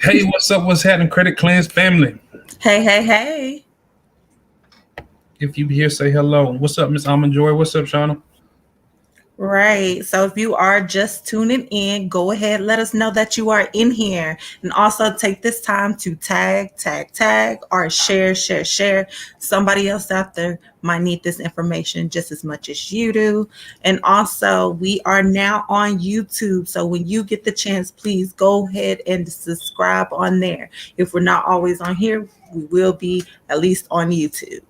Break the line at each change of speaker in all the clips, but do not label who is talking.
Hey, what's up? What's happening, Credit Cleanse family?
Hey, hey, hey.
If you here, say hello. What's up, Miss Almond Joy? What's up, Shauna?
Right. So if you are just tuning in, go ahead, let us know that you are in here. And also take this time to tag, or share. Somebody else out there might need this information just as much as you do. And also, we are now on YouTube. So when you get the chance, please go ahead and subscribe on there. If we're not always on here, we will be at least on YouTube.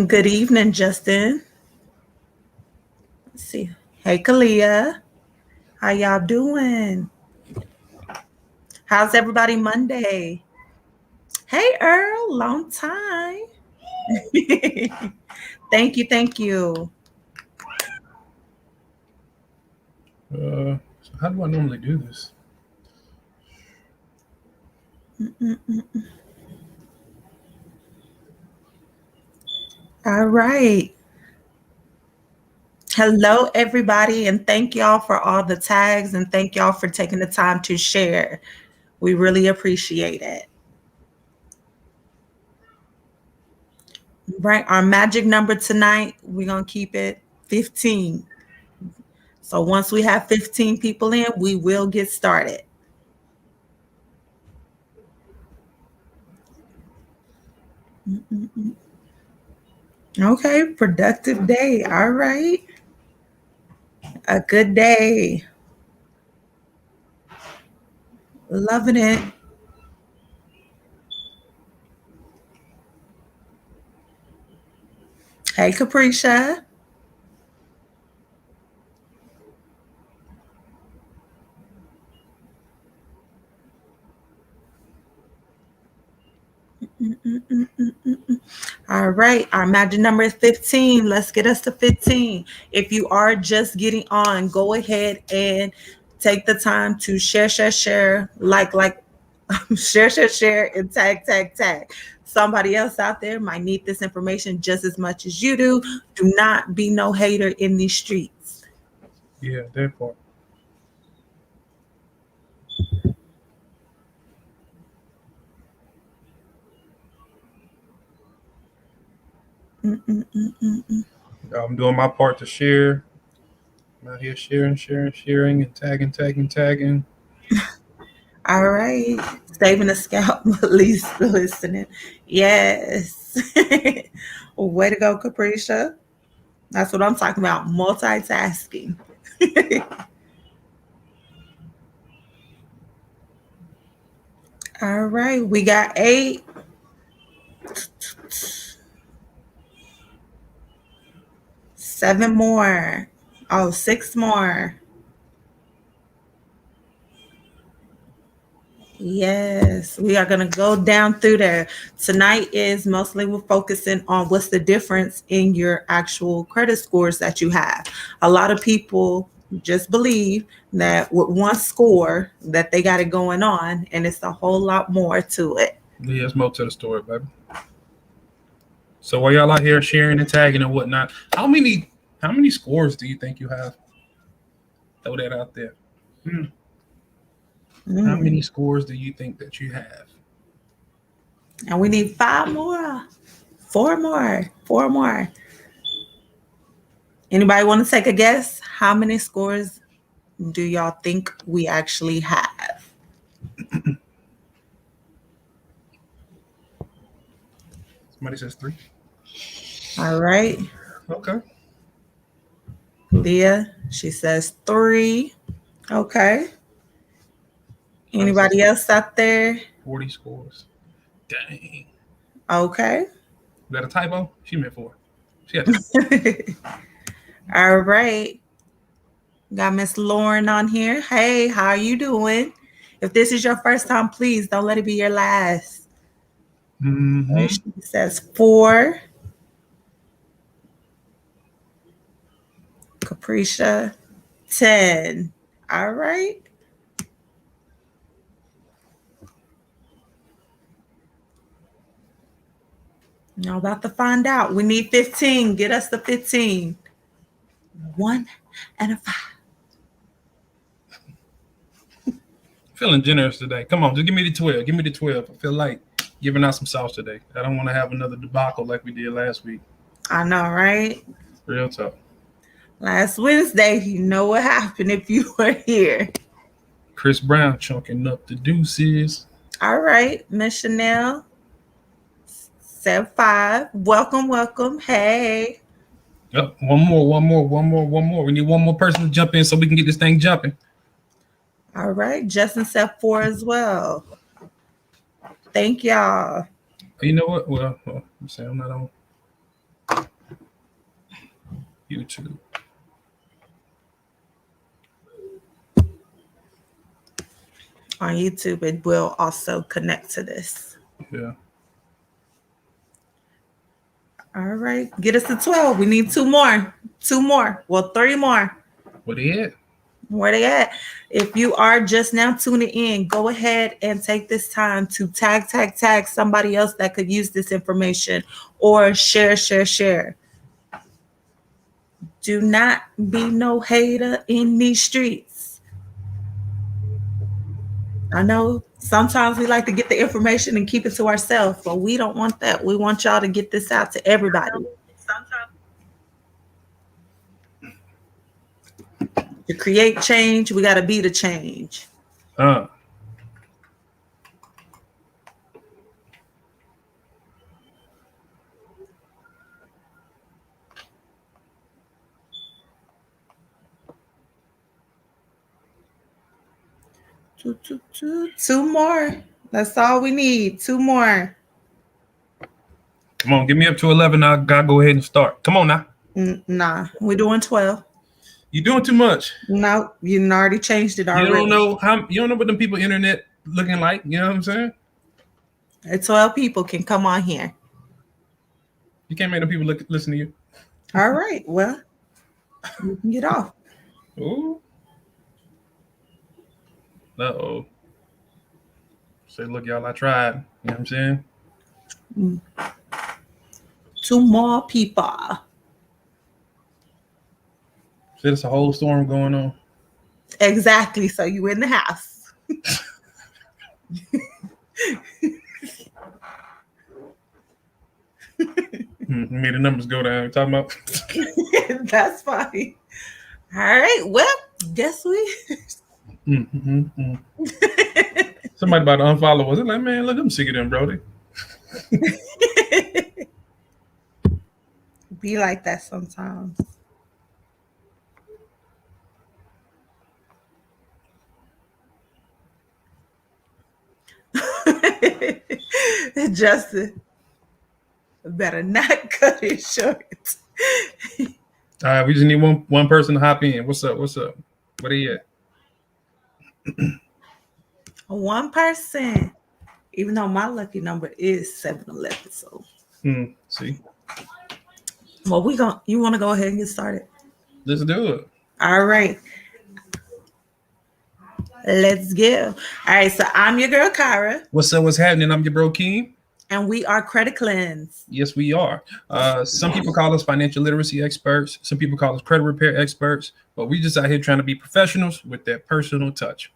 Good evening, Justin. Let's see. Hey, Kalia. How y'all doing? How's everybody Monday? Hey, Earl. Long time. Thank you.
So how do I normally do this?
All right. Hello, everybody, and thank y'all for all the tags and thank y'all for taking the time to share. We really appreciate it. Right. Our magic number tonight, we're going to keep it 15. So once we have 15 people in, we will get started. Okay, productive day. All right. A good day. Loving it. Hey, Capricia. All right, our magic number is 15. Let's get us to 15. If you are just getting on, go ahead and take the time to share, like, share, and tag. Somebody else out there might need this information just as much as you do. Do not be no hater in these streets.
Yeah, that part. I'm doing my part to share. I'm out here sharing, and tagging.
All right. Saving a scalp, at least listening. Yes. Way to go, Capricia. That's what I'm talking about. Multitasking. All right. We got 8. 7 more. Oh, 6 more. Yes, we are going to go down through there. Tonight is mostly we're focusing on what's the difference in your actual credit scores that you have. A lot of people just believe that with one score that they got it going on, and it's a whole lot more to it.
Yeah, there's more to the story, baby. So while y'all out here sharing and tagging and whatnot, how many scores do you think you have? Throw that out there. How many scores do you think that you have?
And we need 5 more, 4 more, 4 more. Anybody want to take a guess? How many scores do y'all think we actually have?
Somebody says 3.
All right.
Okay.
Leah, she says 3. Okay. Anybody else out there?
40 scores. Dang.
Okay.
Is that a typo? She meant 4. She had to.
All right. Got Miss Lauren on here. Hey, how are you doing? If this is your first time, please don't let it be your last.
Mm-hmm.
She says 4. Capricia, 10. All right. Now about to find out. We need 15. Get us the 15. 1 and a 5.
Feeling generous today. Come on, just give me the 12. Give me the 12. I feel like giving out some sauce today. I don't want to have another debacle like we did last week.
I know, right?
Real talk.
Last Wednesday, you know what happened if you were here.
Chris Brown chunking up the deuces.
All right, Miss Chanel. Set 5. Welcome. Hey.
Yep. One more. We need one more person to jump in so we can get this thing jumping.
All right. Justin set 4 as well. Thank y'all.
You know what? Well I'm saying I'm not on YouTube.
On YouTube, it will also connect to this.
Yeah.
All right. Get us to 12. We need 2 more. 2 more. Well, 3 more.
What they at?
Where they at? If you are just now tuning in, go ahead and take this time to tag somebody else that could use this information, or share. Do not be no hater in these streets. I know sometimes we like to get the information and keep it to ourselves, but we don't want that. We want y'all to get this out to everybody. To create change, we got to be the change. Two more. That's all we need. 2 more.
Come on, get me up to 11. I gotta go ahead and start. Come on now.
Nah, we're doing 12.
You're doing too much.
No, you already changed it already.
You don't know what them people internet looking like. You know what I'm saying?
12 people can come on here.
You can't make them people listen to you.
All right. Well, you can get off.
Ooh. Uh-oh. Say, look, y'all, I tried. You know what I'm saying?
2 more people.
See, there's a whole storm going on.
Exactly. So you in the house.
Made the numbers go down. You're talking about?
That's fine. All right. Well, guess we.
Somebody about to unfollow us. Like, man, look, I'm sick of them, Brody.
Be like that sometimes. Justin, better not cut it short.
All right, we just need one person to hop in. What's up? What are you at?
1 person. Even though my lucky number is 711. So
see.
Well, you want to go ahead and get started?
Let's do it.
All right. Let's go. All right, so I'm your girl, Kyra.
What's up? What's happening? I'm your bro, Keem.
And we are Credit Cleanse.
Yes, we are. Some people call us financial literacy experts. Some people call us credit repair experts. But we just out here trying to be professionals with that personal touch.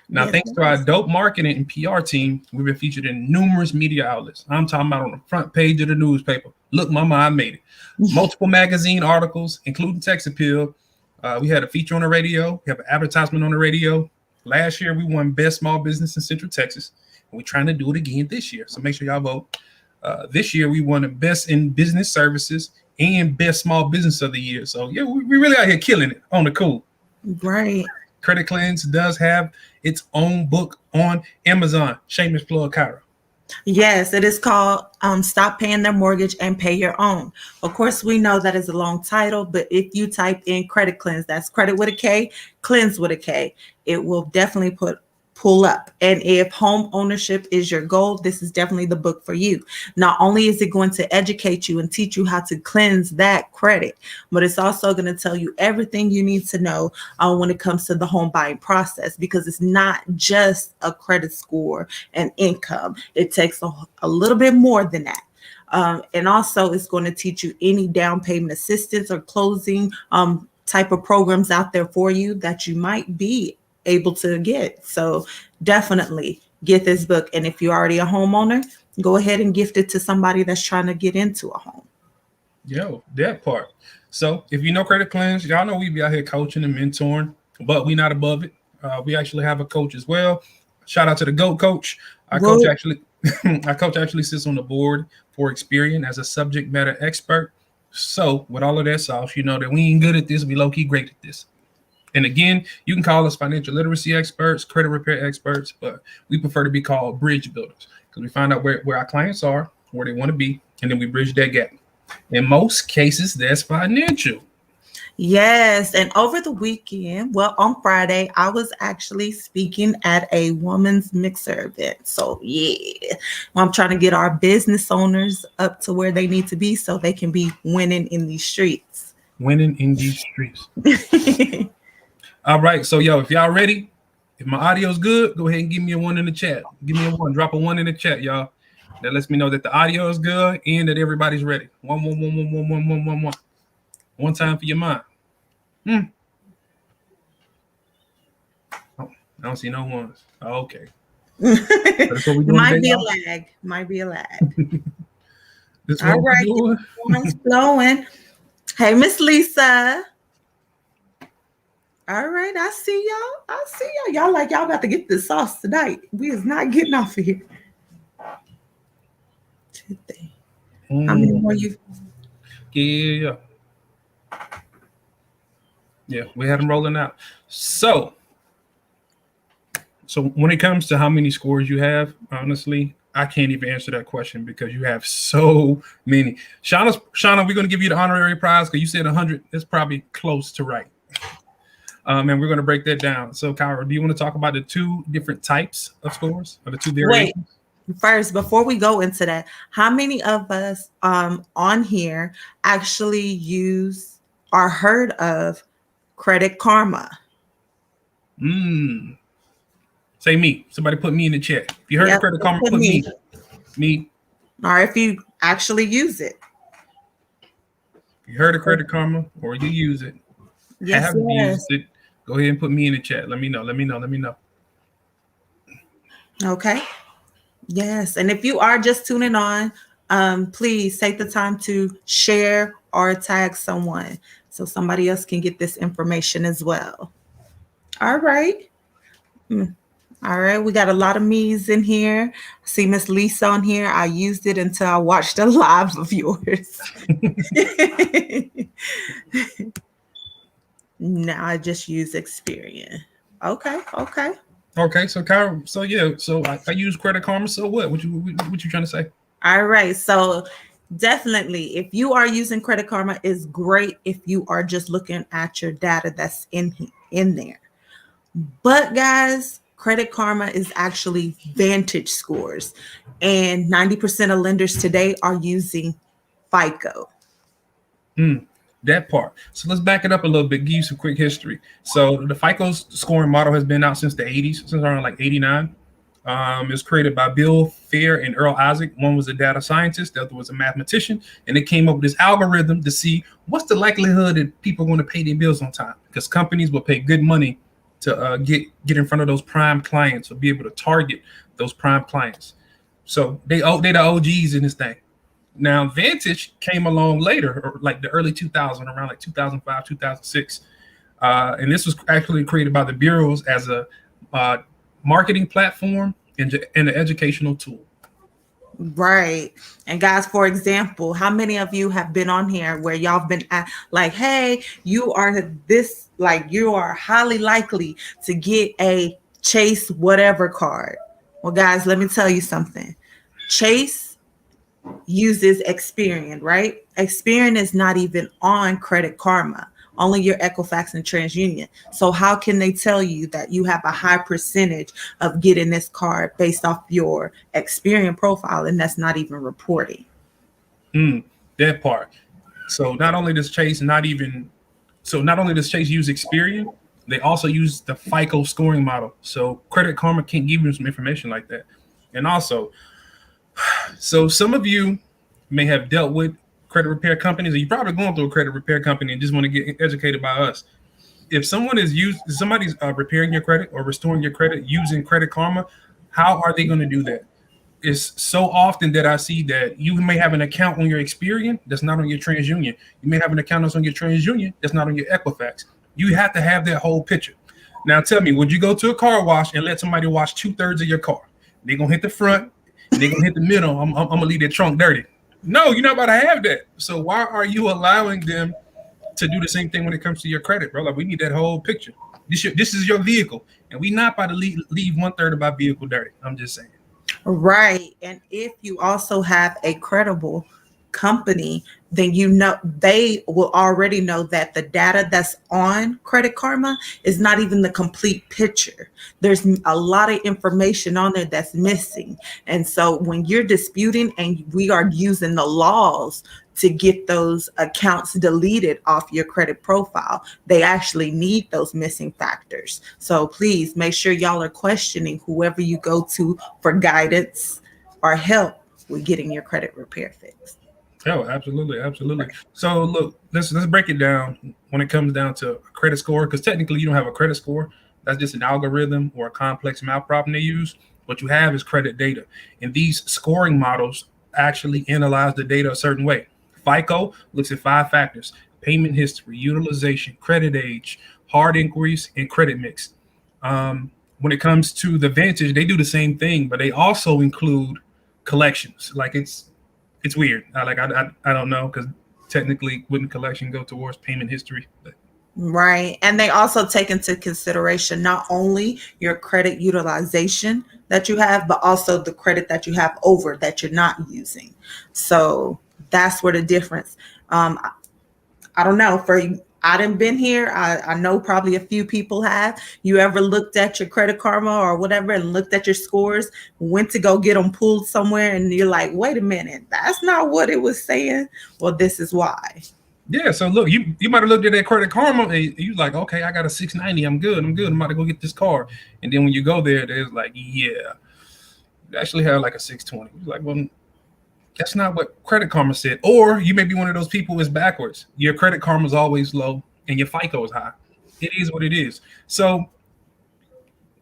Now, thanks to our dope marketing and PR team, we've been featured in numerous media outlets. I'm talking about on the front page of the newspaper. Look, mama, I made it. Multiple magazine articles, including Text Appeal. We had a feature on the radio. We have an advertisement on the radio. Last year, we won Best Small Business in Central Texas. And we're trying to do it again this year. So make sure y'all vote. This year, we won the Best in Business Services and Best Small Business of the Year. So, yeah, we really out here killing it on the cool.
Right.
Credit Cleanse does have its own book on Amazon. Shameless plug, Kyra.
Yes, it is called Stop Paying Their Mortgage and Pay Your Own. Of course, we know that is a long title, but if you type in Credit Cleanse, that's credit with a K, cleanse with a K, it will definitely pull up. And if home ownership is your goal, this is definitely the book for you. Not only is it going to educate you and teach you how to cleanse that credit, but it's also going to tell you everything you need to know when it comes to the home buying process, because it's not just a credit score and income. It takes a little bit more than that. And also it's going to teach you any down payment assistance or closing type of programs out there for you that you might be able to get. So definitely get this book. And if you're already a homeowner, go ahead and gift it to somebody that's trying to get into a home.
Yo, that part. So if you know Credit Cleanse, y'all know we be out here coaching and mentoring, but we not above it. We actually have a coach as well. Shout out to the GOAT coach. Our coach actually sits on the board for Experian as a subject matter expert. So with all of that sauce, you know that we ain't good at this. We low-key great at this. And again, you can call us financial literacy experts, credit repair experts, but we prefer to be called bridge builders because we find out where our clients are, where they want to be, and then we bridge that gap. In most cases, that's financial.
Yes. And over the weekend, well, on Friday, I was actually speaking at a woman's mixer event. So, yeah, I'm trying to get our business owners up to where they need to be so they can be winning in these streets.
Winning in these streets. All right. So, yo, if y'all ready, if my audio's good, go ahead and give me a 1 in the chat. Give me a 1. Drop a 1 in the chat, y'all. That lets me know that the audio is good and that everybody's ready. 1, 1, 1, 1, 1, 1, 1, 1, 1. One time for your mind. Oh, I don't see no ones. Oh, okay.
That's what we're doing. Might be a lag. All right. One's flowing. Hey, Miss Lisa. All right. I see y'all. Y'all like y'all got to get the sauce tonight. We is not getting off of here. How many more you?
Yeah, we had them rolling out. So when it comes to how many scores you have, honestly, I can't even answer that question because you have so many. Shauna, we're going to give you the honorary prize because you said 100. That's probably close to right. And we're going to break that down. So, Kyra, do you want to talk about the 2 different types of scores or the 2 variations?
Wait, first, before we go into that, how many of us on here actually use or heard of Credit Karma?
Say me. Somebody put me in the chat. If you heard of Credit Karma, put me. Me.
Or if you actually use it.
If you heard of Credit Karma or you use it, used it, go ahead and put me in the chat. Let me know. Okay.
Yes. And if you are just tuning on, please take the time to share or tag someone so somebody else can get this information as well. All right. All right. We got a lot of me's in here. I see Miss Lisa on here. I used it until I watched a live of yours. Now I just use Experian. Okay.
So Kyra, so I use Credit Karma. So what? What you trying to say?
All right. So definitely, if you are using Credit Karma, it's great if you are just looking at your data that's in there. But guys, Credit Karma is actually Vantage scores, and 90% of lenders today are using Fico.
That part. So let's back it up a little bit, give you some quick history. So the FICO scoring model has been out since the 80s, since around like 89. It was created by Bill Fair and Earl Isaac. One was a data scientist, the other was a mathematician, and they came up with this algorithm to see what's the likelihood that people are going to pay their bills on time, because companies will pay good money to get in front of those prime clients or be able to target those prime clients. So they're the OGs in this thing. Now, Vantage came along later, or like the early 2000s, around like 2005, 2006. And this was actually created by the bureaus as a marketing platform and an educational tool.
Right. And guys, for example, how many of you have been on here where y'all have been like, hey, you are this, like you are highly likely to get a Chase whatever card. Well, guys, let me tell you something. Chase uses Experian, right? Experian is not even on Credit Karma, only your Equifax and TransUnion. So how can they tell you that you have a high percentage of getting this card based off your Experian profile, and that's not even reporting?
That part. So not only does Chase use Experian, they also use the FICO scoring model. So Credit Karma can't give you some information like that. And also, so some of you may have dealt with credit repair companies, or you're probably going through a credit repair company and just want to get educated by us. If somebody's repairing your credit or restoring your credit using Credit Karma, how are they going to do that? It's so often that I see that you may have an account on your Experian that's not on your TransUnion. You may have an account that's on your TransUnion that's not on your Equifax. You have to have that whole picture. Now tell me, would you go to a car wash and let somebody wash 2/3 of your car? They're gonna hit the front, they're gonna hit the middle. I'm gonna leave their trunk dirty. No, you're not about to have that. So why are you allowing them to do the same thing when it comes to your credit, bro? Like, we need that whole picture. This is your vehicle, and we not about to leave 1/3 of our vehicle dirty. I'm just saying.
Right. And if you also have a credible company, then they will already know that the data that's on Credit Karma is not even the complete picture. There's a lot of information on there that's missing. And so when you're disputing and we are using the laws to get those accounts deleted off your credit profile, they actually need those missing factors. So please make sure y'all are questioning whoever you go to for guidance or help with getting your credit repair fixed.
Oh, absolutely, absolutely. So look, let's break it down when it comes down to a credit score, because technically you don't have a credit score. That's just an algorithm or a complex math problem they use. What you have is credit data, and these scoring models actually analyze the data a certain way. FICO looks at 5 factors: payment history, utilization, credit age, hard inquiries, and credit mix. When it comes to the Vantage, they do the same thing, but they also include collections. Like, it's weird. I don't know, because technically wouldn't collection go towards payment history? But.
Right. And they also take into consideration not only your credit utilization that you have, but also the credit that you have over that you're not using. So that's where the difference. I don't know. I done been here. I know probably a few people have. You ever looked at your Credit Karma or whatever and looked at your scores, went to go get them pulled somewhere, and you're like, wait a minute, that's not what it was saying. Well, this is why.
Yeah, so look, you might have looked at that Credit Karma and you like, okay, I got a 690, I'm good. I'm about to go get this car. And then when you go there, there's like, yeah, you actually have like a 620. You're like, well, that's not what Credit Karma said. Or you may be one of those people who's backwards. Your Credit Karma is always low and your FICO is high. It is what it is. So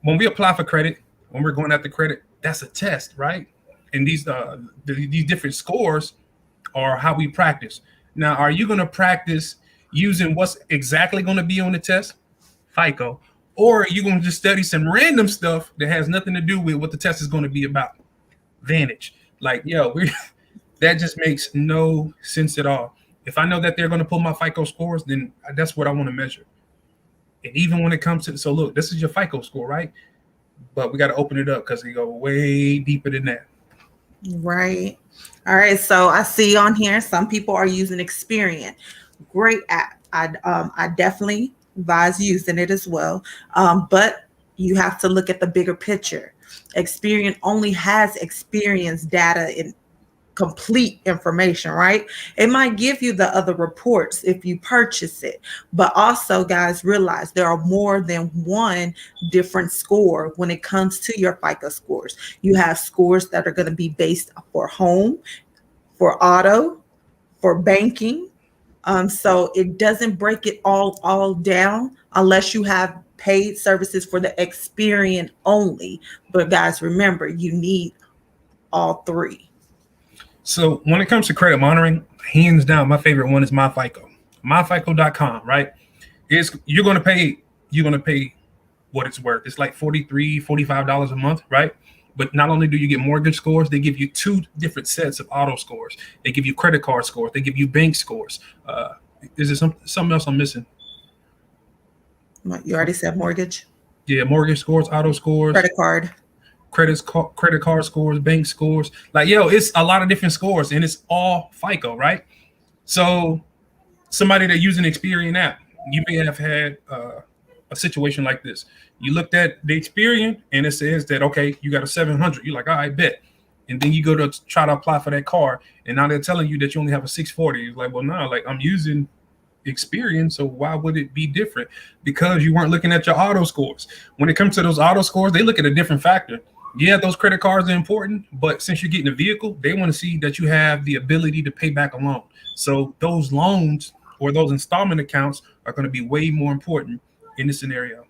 when we apply for credit, when we're going after credit, that's a test, right? And these different scores are how we practice. Now, are you going to practice using what's exactly going to be on the test, FICO, or are you going to just study some random stuff that has nothing to do with what the test is going to be about? Vantage. Like, yo, that just makes no sense at all. If I know that they're going to pull my FICO scores, then that's what I want to measure. And even when it comes to, so look, this is your FICO score, right? But we got to open it up because we go way deeper than that.
Right. All right. So I see on here, some people are using Experian. Great app. I definitely advise using it as well. But you have to look at the bigger picture. Experian only has experience data in complete information, right? It might give you the other reports if you purchase it, but also, guys, realize there are more than one different score when it comes to your FICO scores. You have scores that are going to be based for home, for auto, for banking. So it doesn't break it all down unless you have paid services for the Experian only. But guys, remember, you need all 3.
So when it comes to credit monitoring, hands down, my favorite one is MyFICO. MyFICO.com, right? You're going to pay what it's worth. It's like $43, $45 a month, right? But not only do you get mortgage scores, they give you 2 different sets of auto scores. They give you credit card scores. They give you bank scores. Is there something else I'm missing?
You already said mortgage.
Yeah, mortgage scores, auto scores, credit card scores, bank scores. Like, yo, it's a lot of different scores, and it's all FICO, right? So somebody that using Experian app, you may have had a situation like this. You looked at the Experian, and it says that, okay, you got a 700. You're like, all right, bet. And then you go to try to apply for that car, and now they're telling you that you only have a 640. It's like, well, no, like, I'm using Experian, so why would it be different? Because you weren't looking at your auto scores. When it comes to those auto scores, they look at a different factor. Yeah, those credit cards are important, but since you're getting a vehicle, they want to see that you have the ability to pay back a loan. So those loans or those installment accounts are going to be way more important in this scenario.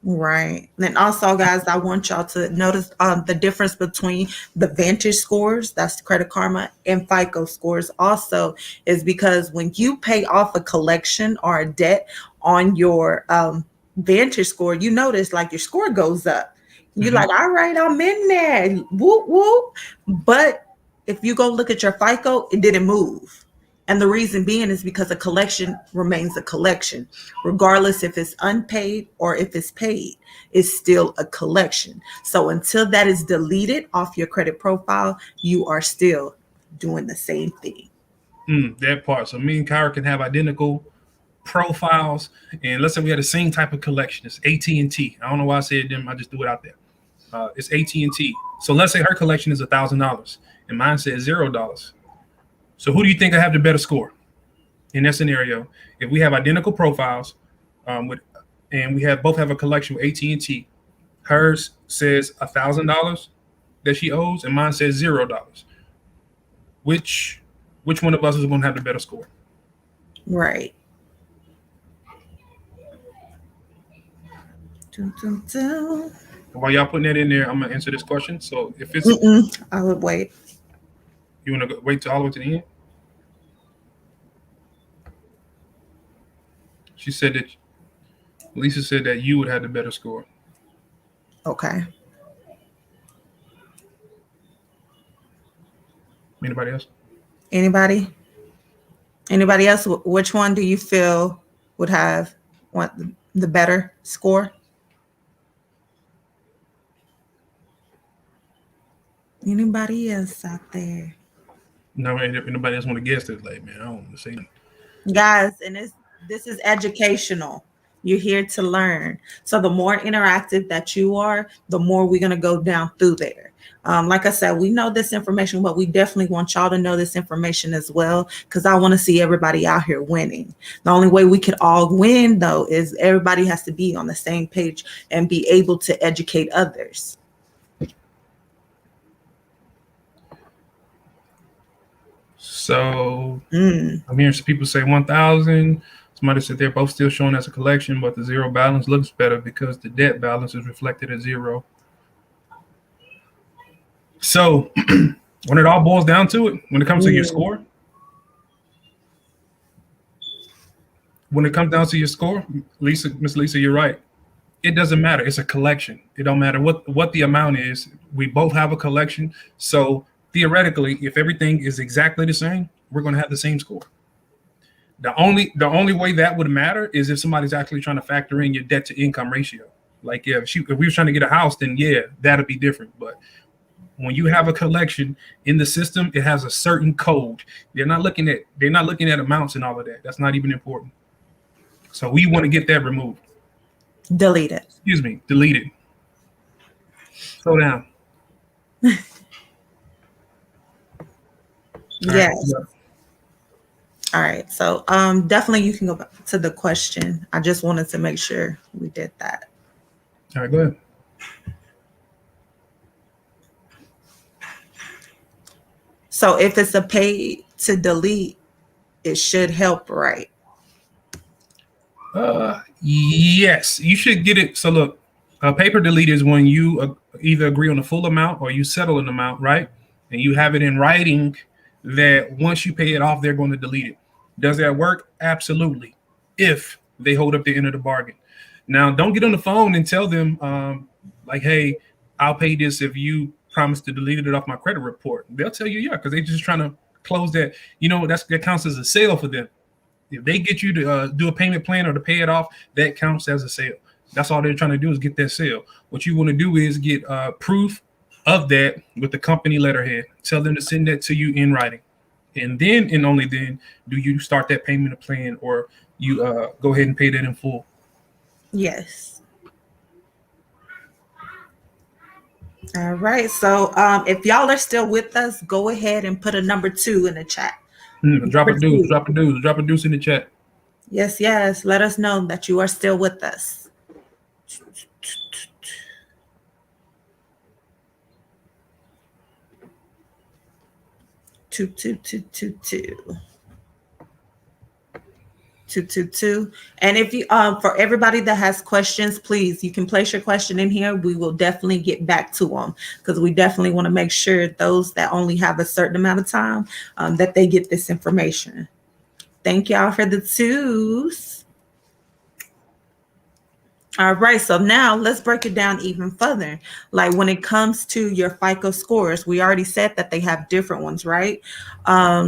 Right. And also, guys, I want y'all to notice the difference between the Vantage scores, that's Credit Karma, and FICO scores also is because when you pay off a collection or a debt on your Vantage score, you notice like your score goes up. You're like, all right, I'm in there. Whoop, whoop. But if you go look at your FICO, it didn't move. And the reason being is because a collection remains a collection, regardless if it's unpaid or if it's paid, it's still a collection. So until that is deleted off your credit profile, you are still doing the same thing.
That part. So me and Kyra can have identical profiles, and let's say we had the same type of collection. It's AT&T. I don't know why I said them. I just threw it out there. It's AT&T. So let's say her collection is $1,000, and mine says $0. So who do you think I have the better score in that scenario? If we have identical profiles, and we both have a collection with AT&T, hers says $1,000 that she owes, and mine says $0. Which one of us is going to have the better score?
Right. Dun, dun, dun.
While y'all putting that in there, I'm gonna answer this question. So if it's,
I would wait.
You want to wait till all the way to the end? She said that Lisa said that you would have the better score.
Okay.
Anybody else?
Anybody? Anybody else? Which one do you feel would have the better score? Anybody else out there?
No, anybody else want to guess this? Like, man, I don't want to say that.
Guys, and this is educational. You're here to learn. So the more interactive that you are, the more we're going to go down through there. Like I said, we know this information, but we definitely want y'all to know this information as well, because I want to see everybody out here winning. The only way we could all win, though, is everybody has to be on the same page and be able to educate others.
So I'm hearing some people say 1,000. Somebody said they're both still showing as a collection, but the zero balance looks better because the debt balance is reflected as zero. So when it all boils down to it, when it comes to your score, Miss Lisa, you're right. It doesn't matter. It's a collection. It don't matter what the amount is. We both have a collection. So theoretically, if everything is exactly the same, we're going to have the same score. The only way that would matter is if somebody's actually trying to factor in your debt to income ratio. Like if we were trying to get a house, then yeah, that'd be different. But when you have a collection in the system, it has a certain code. They're not looking at amounts and all of that. That's not even important. So we want to get that removed.
Delete it.
Excuse me, delete it. Slow down.
Yes. All right. So definitely you can go back to the question. I just wanted to make sure we did that.
All right, go ahead.
So if it's a pay to delete, it should help, right?
Yes, you should get it. So look, a paper delete is when you either agree on the full amount or you settle an amount, right? And you have it in writing that once you pay it off, they're going to delete it. Does that work? Absolutely. If they hold up the end of the bargain. Now, don't get on the phone and tell them like, hey, I'll pay this if you promise to delete it off my credit report. They'll tell you, yeah, because they're just trying to close that. That counts as a sale for them. If they get you to do a payment plan or to pay it off, that counts as a sale. That's all they're trying to do is get that sale. What you want to do is get proof of that with the company letterhead. Tell them to send that to you in writing. And then and only then do you start that payment plan or you go ahead and pay that in full.
Yes. All right. So if y'all are still with us, go ahead and put a number 2 in the chat.
Drop a deuce in the chat.
Yes. Let us know that you are still with us. 22222. 222. And if you for everybody that has questions, please, you can place your question in here. We will definitely get back to them, because we definitely want to make sure those that only have a certain amount of time that they get this information. Thank y'all for the twos. All right, so now let's break it down even further. Like when it comes to your FICO scores, we already said that they have different ones, right?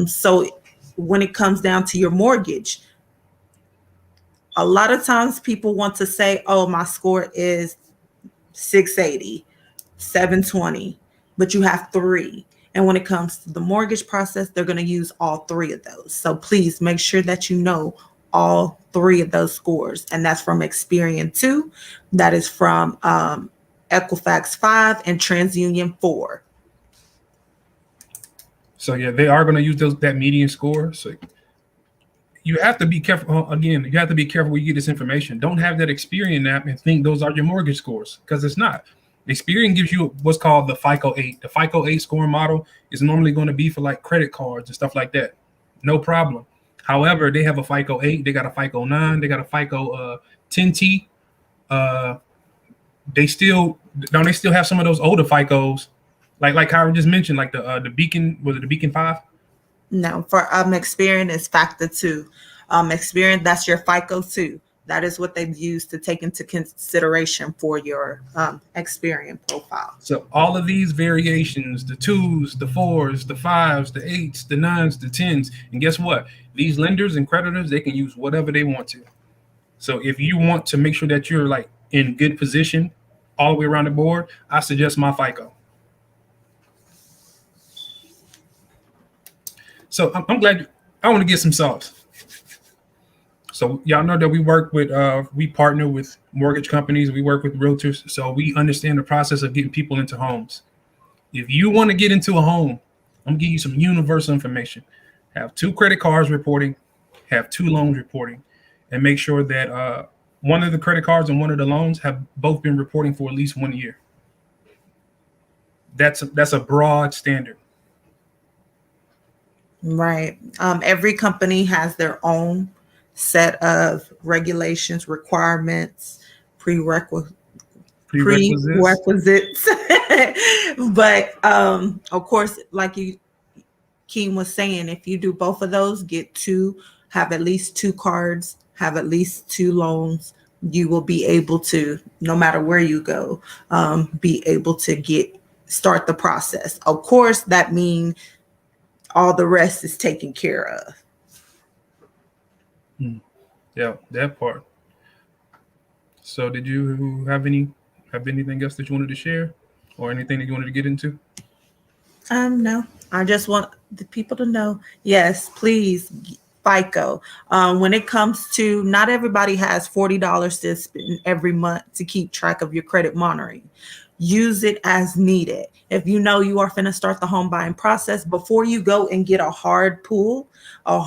So when it comes down to your mortgage, a lot of times people want to say, oh, my score is 680, 720, but you have three. And when it comes to the mortgage process, they're going to use all three of those. So please make sure that you know all three of those scores. And that's from Experian 2, that is from Equifax 5, and TransUnion 4.
So yeah, they are going to use that median score. So you have to be careful. Again, you have to be careful when you get this information. Don't have that Experian app and think those are your mortgage scores, because it's not. Experian gives you what's called the FICO 8. The FICO 8 scoring model is normally going to be for like credit cards and stuff like that. No problem. However, they have a FICO 8. They got a FICO 9. They got a FICO 10T. They still have some of those older FICOs, like Kyra just mentioned, like the Beacon. Was it the Beacon 5?
No, for Experian is Factor 2. Experian, that's your FICO 2. That is what they've used to take into consideration for your Experian profile.
So all of these variations, the 2s, the 4s, the 5s, the 8s, the 9s, the 10s, and guess what? These lenders and creditors, they can use whatever they want to. So if you want to make sure that you're like in good position all the way around the board, I suggest my FICO. So I'm glad I want to get some sauce. So y'all know that we partner with mortgage companies. We work with realtors. So we understand the process of getting people into homes. If you want to get into a home, I'm gonna give you some universal information. Have 2 credit cards reporting, have 2 loans reporting, and make sure that one of the credit cards and one of the loans have both been reporting for at least 1 year. That's a broad standard.
Right. Every company has their own set of regulations, requirements, prerequisites. But of course, like Keem was saying, if you do both of those, have at least 2 cards, have at least 2 loans, you will be able to, no matter where you go, be able to start the process. Of course, that means all the rest is taken care of.
Yeah, that part. So did you have anything else that you wanted to share, or anything that you wanted to get into?
No, I just want the people to know, yes, please, FICO. When it comes to, not everybody has $40 to spend every month to keep track of your credit monitoring. Use it as needed. If you know you are finna start the home buying process, before you go and get a hard pull, a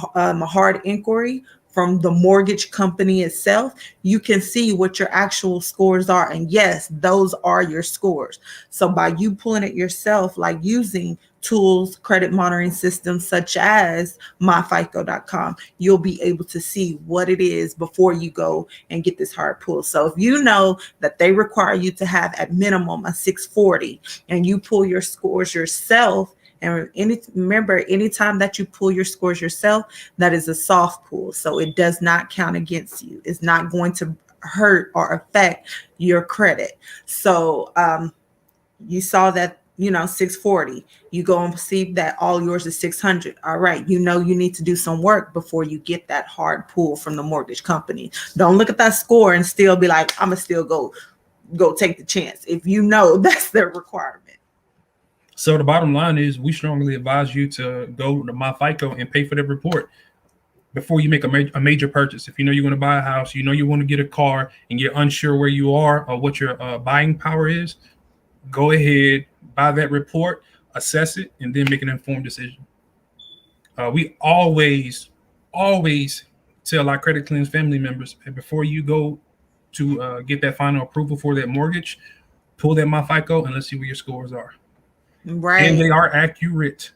hard inquiry from the mortgage company itself, you can see what your actual scores are. And yes, those are your scores. So by you pulling it yourself, like using tools, credit monitoring systems such as myfico.com, you'll be able to see what it is before you go and get this hard pull. So if you know that they require you to have at minimum a 640, and you pull your scores yourself, and remember, anytime that you pull your scores yourself, that is a soft pull. So it does not count against you. It's not going to hurt or affect your credit. So you saw that, 640, you go and see that all yours is 600. All right. You need to do some work before you get that hard pull from the mortgage company. Don't look at that score and still be like, I'm going to still go take the chance, if you know that's their requirement.
So the bottom line is, we strongly advise you to go to MyFICO and pay for the report before you make a major purchase. If you know you're going to buy a house, you want to get a car, and you're unsure where you are or what your buying power is, go ahead, buy that report, assess it, and then make an informed decision. We always tell our credit cleanse family members, before you go to get that final approval for that mortgage, pull that MyFICO and let's see where your scores are.
Right.
And they are accurate.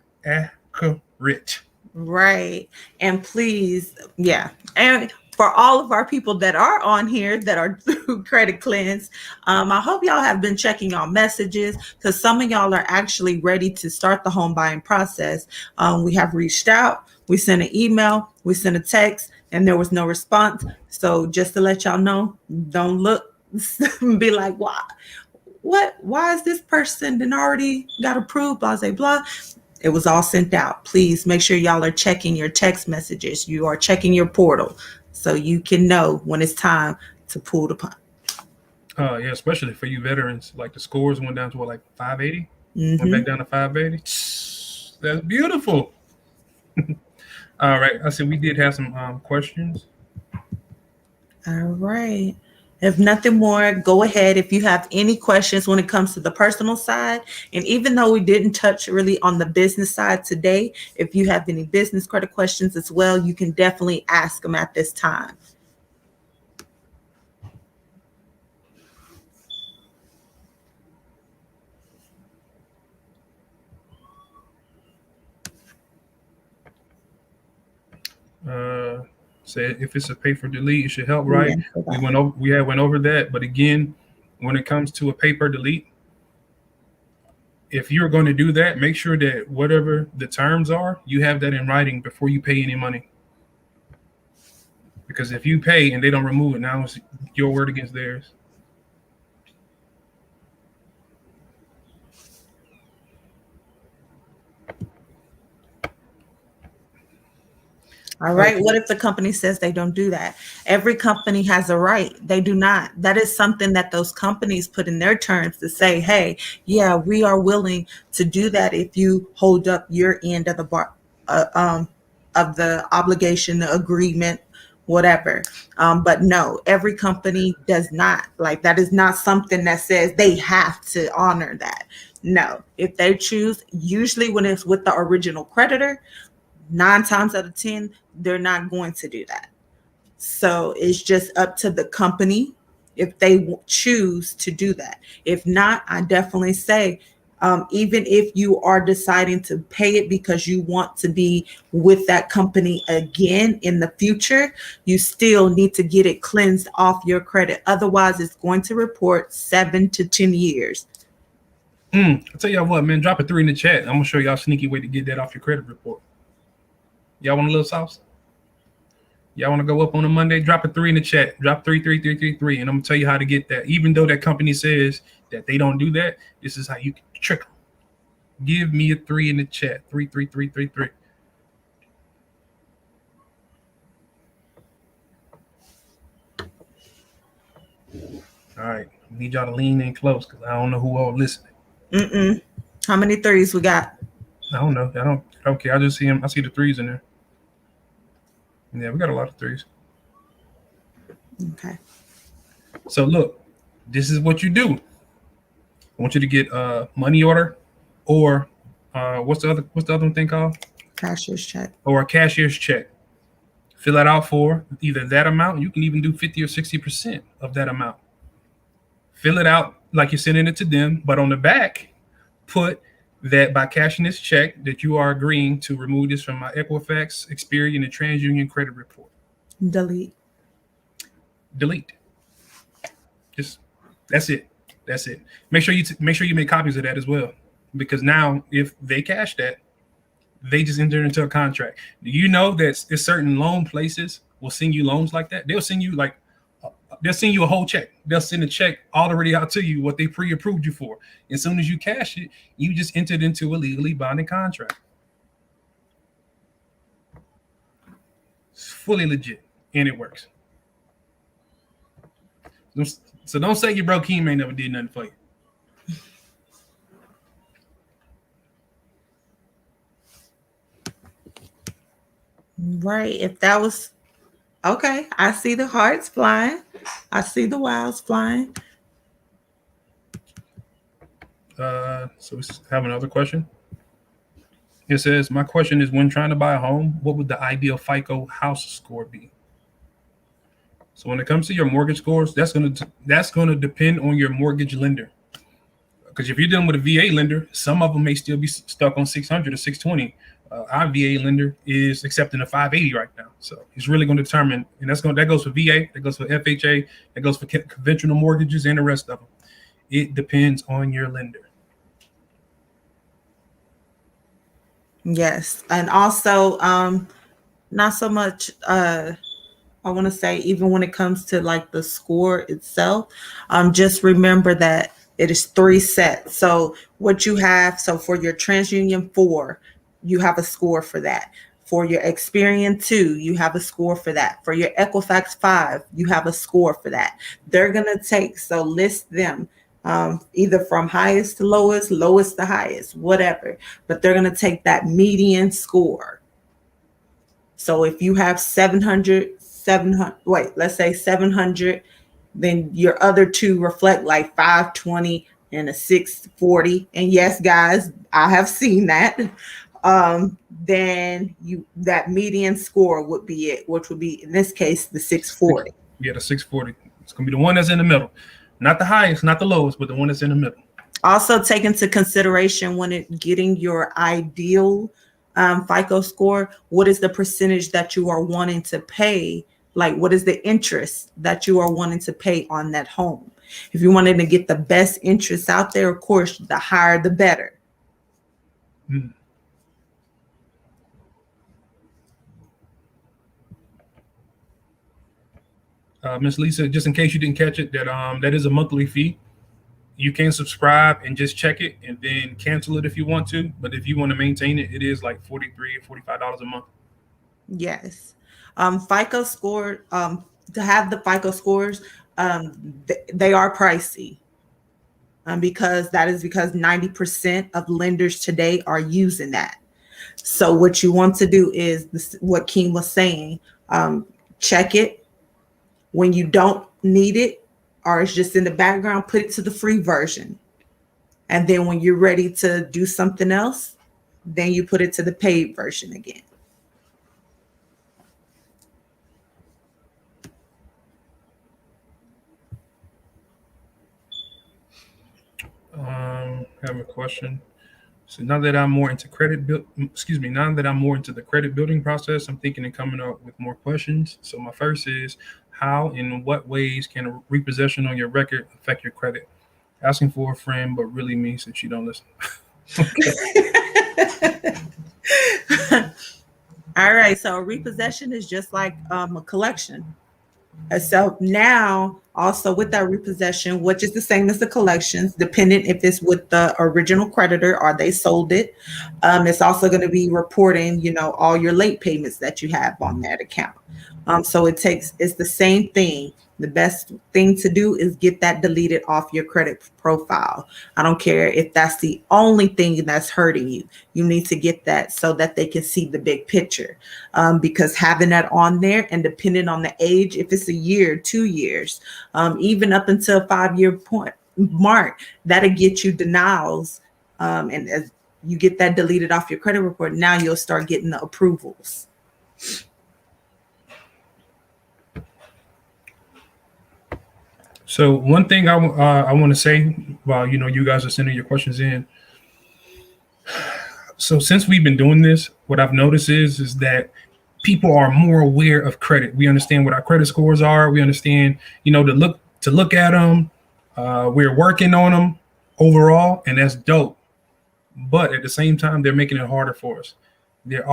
rich.
Right. And please, yeah. And for all of our people that are on here that are through Credit Cleanse, I hope y'all have been checking y'all messages because some of y'all are actually ready to start the home buying process. We have reached out, we sent an email, we sent a text, and there was no response. So just to let y'all know, don't look and be like, why is this person then already got approved, blah, blah, blah. It was all sent out. Please make sure y'all are checking your text messages. You are checking your portal so you can know when it's time to pull the pun.
Yeah, especially for you veterans. Like the scores went down to what, like 580?
Mm-hmm.
Went back down to 580. That's beautiful. All right. I said we did have some questions.
All right. If nothing more, go ahead. If you have any questions when it comes to the personal side, and even though we didn't touch really on the business side today, if you have any business credit questions as well, you can definitely ask them at this time.
Said if it's a pay for delete, it should help, right?
Yeah,
We went over that, but again, when it comes to a pay per delete, if you're going to do that, make sure that whatever the terms are, you have that in writing before you pay any money. Because if you pay and they don't remove it, now it's your word against theirs.
All right. What if the company says they don't do that? Every company has a right. They do not. That is something that those companies put in their terms to say, hey, yeah, we are willing to do that if you hold up your end of the of the obligation, the agreement, whatever. But no, every company does not. Like that is not something that says they have to honor that. No, if they choose, usually when it's with the original creditor, 9 times out of 10, they're not going to do that. So it's just up to the company if they choose to do that. If not, I definitely say, even if you are deciding to pay it because you want to be with that company again in the future, you still need to get it cleansed off your credit. Otherwise, it's going to report 7 to 10 years.
I'll tell y'all what, man, drop a 3 in the chat. I'm going to show y'all a sneaky way to get that off your credit report. Y'all want a little sauce? Y'all want to go up on a Monday? Drop a 3 in the chat. Drop 33333, and I'm gonna tell you how to get that. Even though that company says that they don't do that, this is how you can trick them. Give me a 3 in the chat. 33333. All right, I need y'all to lean in close because I don't know who all listening.
How many 3s we got?
I don't know. I don't care. I just see them. I see the 3s in there. Yeah, we got a lot of 3s.
Okay.
So look, this is what you do. I want you to get a money order, or what's the other thing called?
Cashier's check.
Or a cashier's check. Fill that out for either that amount. You can even do 50 or 60% of that amount. Fill it out like you're sending it to them, but on the back, put that by cashing this check that you are agreeing to remove this from my Equifax, Experian, and TransUnion credit report.
Delete.
Just that's it. Make sure you make copies of that as well, because now if they cash that, they just enter into a contract. Do you know that there's certain loan places will send you loans like that? They'll send you a whole check. They'll send a check already out to you, what they pre-approved you for. As soon as you cash it, you just entered into a legally binding contract. It's fully legit, and it works. So don't say your bro Keem ain't never did nothing for you.
Right. If that was okay, I see the hearts flying. I see the wows flying.
So we have another question. It says, my question is, when trying to buy a home, what would the ideal FICO house score be? So when it comes to your mortgage scores, that's gonna depend on your mortgage lender. Because if you're dealing with a VA lender, some of them may still be stuck on 600 or 620. Our VA lender is accepting a 580 right now, so it's really going to determine, and that goes for VA, that goes for FHA, that goes for conventional mortgages, and the rest of them. It depends on your lender.
Yes, and also not so much. I want to say, even when it comes to like the score itself, just remember that it is 3 sets. So what you have, so for your TransUnion 4, you have a score for that. For your Experian 2, you have a score for that. For your Equifax 5, you have a score for that. They're going to take, so list them either from highest to lowest, lowest to highest, whatever. But they're going to take that median score. So if you have 700, let's say 700, then your other two reflect like 520 and a 640. And yes, guys, I have seen that. Then that median score would be it, which would be in this case the 640.
Yeah, the 640. It's gonna be the one that's in the middle, not the highest, not the lowest, but the one that's in the middle.
Also take into consideration when getting your ideal FICO score, what is the percentage that you are wanting to pay? Like, what is the interest that you are wanting to pay on that home? If you wanted to get the best interest out there, of course, the higher, the better.
Miss Lisa, just in case you didn't catch it, that is a monthly fee. You can subscribe and just check it and then cancel it if you want to. But if you want to maintain it, it is like $43 or $45 a month.
Yes. FICO score, to have the FICO scores, they are pricey. Because 90% of lenders today are using that. So what you want to do is what Keem was saying, check it. When you don't need it, or it's just in the background, put it to the free version. And then when you're ready to do something else, then you put it to the paid version again.
I have a question. So now that I'm more into now that I'm more into the credit building process, I'm thinking of coming up with more questions. So my first is, how and in what ways can a repossession on your record affect your credit? Asking for a friend, but really me since you don't listen.
All right. So a repossession is just like a collection. So now also with that repossession, which is the same as the collections, dependent if it's with the original creditor or they sold it, it's also going to be reporting, all your late payments that you have on that account. So it's the same thing. The best thing to do is get that deleted off your credit profile. I don't care if that's the only thing that's hurting you. You need to get that so that they can see the big picture. Because having that on there, and depending on the age, if it's a year, 2 years, even up until a 5-year point mark, that'll get you denials. And as you get that deleted off your credit report, now you'll start getting the approvals.
So one thing I want to say while you guys are sending your questions in. So since we've been doing this, what I've noticed is that people are more aware of credit. We understand what our credit scores are. We understand, to look at them. We're working on them overall, and that's dope. But at the same time, they're making it harder for us. They're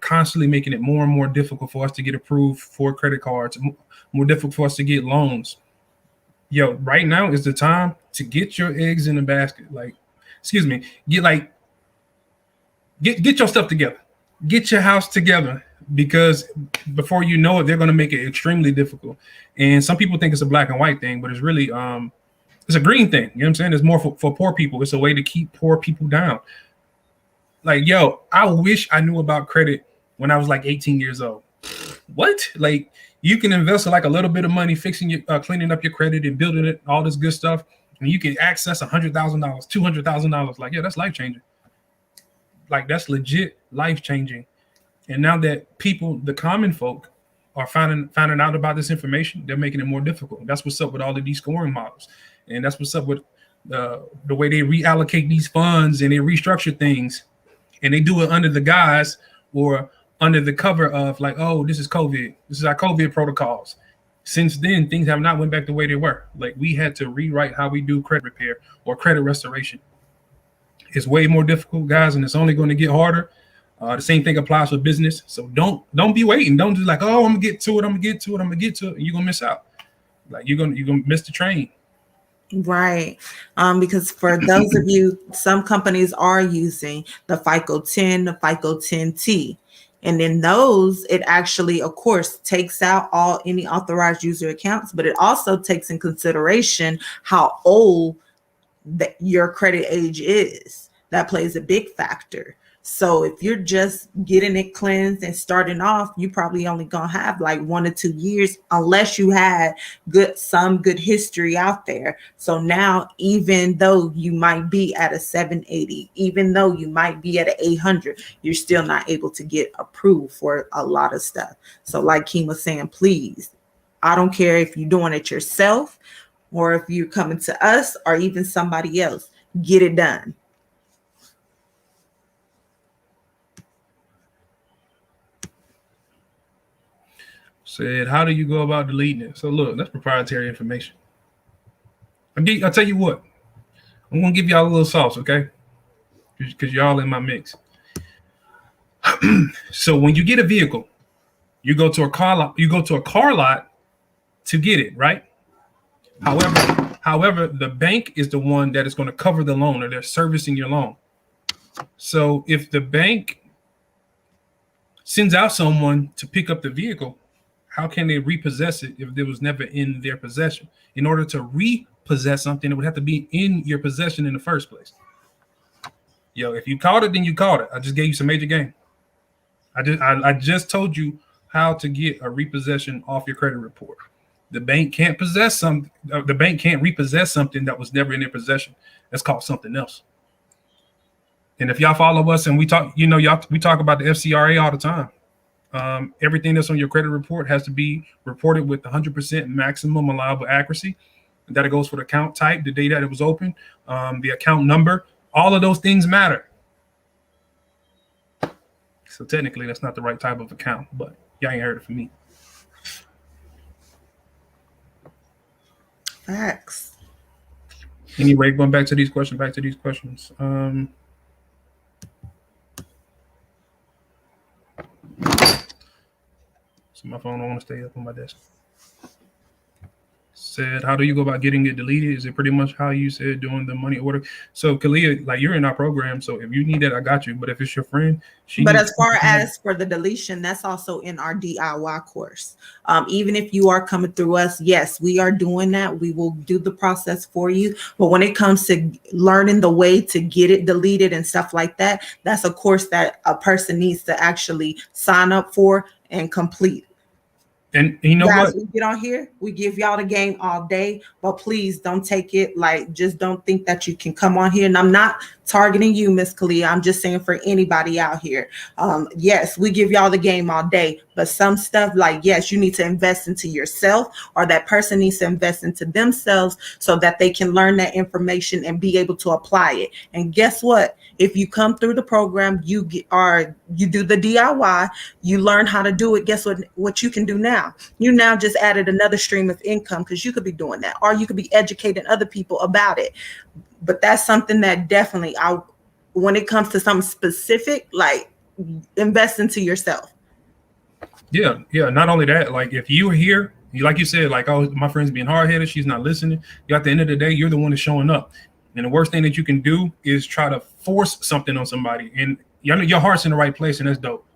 constantly making it more and more difficult for us to get approved for credit cards, more difficult for us to get loans. Right now is the time to get your eggs in the basket. Get your stuff together. Get your house together, because before you know it, they're going to make it extremely difficult. And some people think it's a black and white thing, but it's really it's a green thing. You know what I'm saying? It's more for poor people. It's a way to keep poor people down. I wish I knew about credit when I was like 18 years old. What? You can invest a little bit of money fixing your cleaning up your credit and building it, all this good stuff, and you can access $100,000, $200,000. That's life changing. That's legit life changing. And now that people, the common folk, are finding out about this information, they're making it more difficult. That's what's up with all of these scoring models, and that's what's up with the way they reallocate these funds and they restructure things. And they do it under the guise or under the cover of like, oh, this is COVID. This is our COVID protocols. Since then, things have not went back the way they were. Like we had to rewrite how we do credit repair or credit restoration. It's way more difficult, guys, and it's only going to get harder. The same thing applies for business. So don't be waiting. Don't just like, oh, I'm gonna get to it. I'm gonna get to it. I'm gonna get to it. And you're gonna miss out. Like you're gonna miss the train.
Right. Because for those of you, some companies are using the FICO 10, the FICO 10T. And in those, it actually, of course, takes out all any authorized user accounts, but it also takes in consideration how old your credit age is. That plays a big factor. So if you're just getting it cleansed and starting off, you probably only gonna have like 1 or 2 years, unless you had some good history out there. So now, even though you might be at a 780, even though you might be at an 800, you're still not able to get approved for a lot of stuff. So like Keem was saying, please, I don't care if you're doing it yourself or if you're coming to us or even somebody else, get it done.
Said, how do you go about deleting it? So look, that's proprietary information. I'll tell you what. I'm gonna give y'all a little sauce, okay? Because y'all in my mix. So when you get a vehicle, you go to a car lot. You go to a car lot to get it, right? However, the bank is the one that is going to cover the loan, or they're servicing your loan. So if the bank sends out someone to pick up the vehicle, how can they repossess it if it was never in their possession? In order to repossess something, it would have to be in your possession in the first place. Yo, if you caught it, then you caught it. I just gave you some major game. I just told you how to get a repossession off your credit report. The bank can't possess something. The bank can't repossess something that was never in their possession. That's called something else. And if y'all follow us and we talk, we talk about the FCRA all the time. Everything that's on your credit report has to be reported with 100% maximum allowable accuracy. That it goes for the account type, the day that it was open, the account number. All of those things matter. So technically, that's not the right type of account, but y'all ain't heard it from me.
Facts.
Anyway, going back to these questions. So my phone don't want to stay up on my desk. Said, how do you go about getting it deleted? Is it pretty much how you said doing the money order? So Kalia, like you're in our program, so if you need that, I got you. But if it's your friend,
but as far as for the deletion, that's also in our DIY course. Even if you are coming through us, yes, we are doing that. We will do the process for you. But when it comes to learning the way to get it deleted and stuff like that, that's a course that a person needs to actually sign up for and complete.
And you know
guys,
what?
We get on here, we give y'all the game all day, but please don't take it like, just don't think that you can come on here. And I'm not targeting you, Miss Kalia. I'm just saying for anybody out here. Yes, we give y'all the game all day, but some stuff like, yes, you need to invest into yourself, or that person needs to invest into themselves so that they can learn that information and be able to apply it. And guess what? If you come through the program, you do the DIY, you learn how to do it. Guess what you can do now? You now just added another stream of income, because you could be doing that, or you could be educating other people about it. But that's something that definitely, when it comes to something specific, like invest into yourself.
Yeah. Not only that, like if you're here, like you said, like, oh, my friend's being hard-headed, she's not listening. At the end of the day, you're the one that's showing up. And the worst thing that you can do is try to force something on somebody. And your heart's in the right place, and that's dope.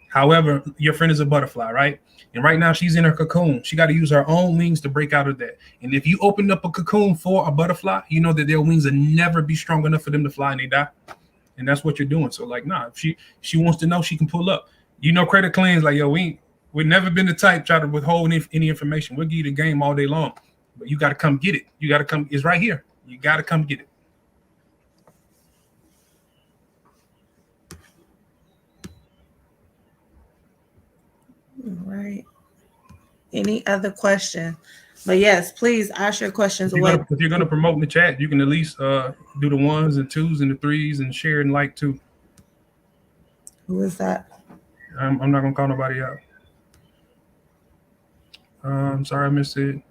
However, your friend is a butterfly, right? And right now she's in her cocoon. She got to use her own wings to break out of that. And if you open up a cocoon for a butterfly, you know that their wings will never be strong enough for them to fly, and they die. And that's what you're doing. So like, nah, if she wants to know, she can pull up. Credit claims like, yo, we've never been the type try to withhold any information. We'll give you the game all day long, but you got to come get it. You got to come. It's right here. You got to come get it.
All right. Any other question? But yes, please ask your questions
If you're going to promote in the chat, you can at least do the 1s and 2s and the 3s and share and like too.
Who is that?
I'm not gonna call nobody out. I'm sorry I missed it.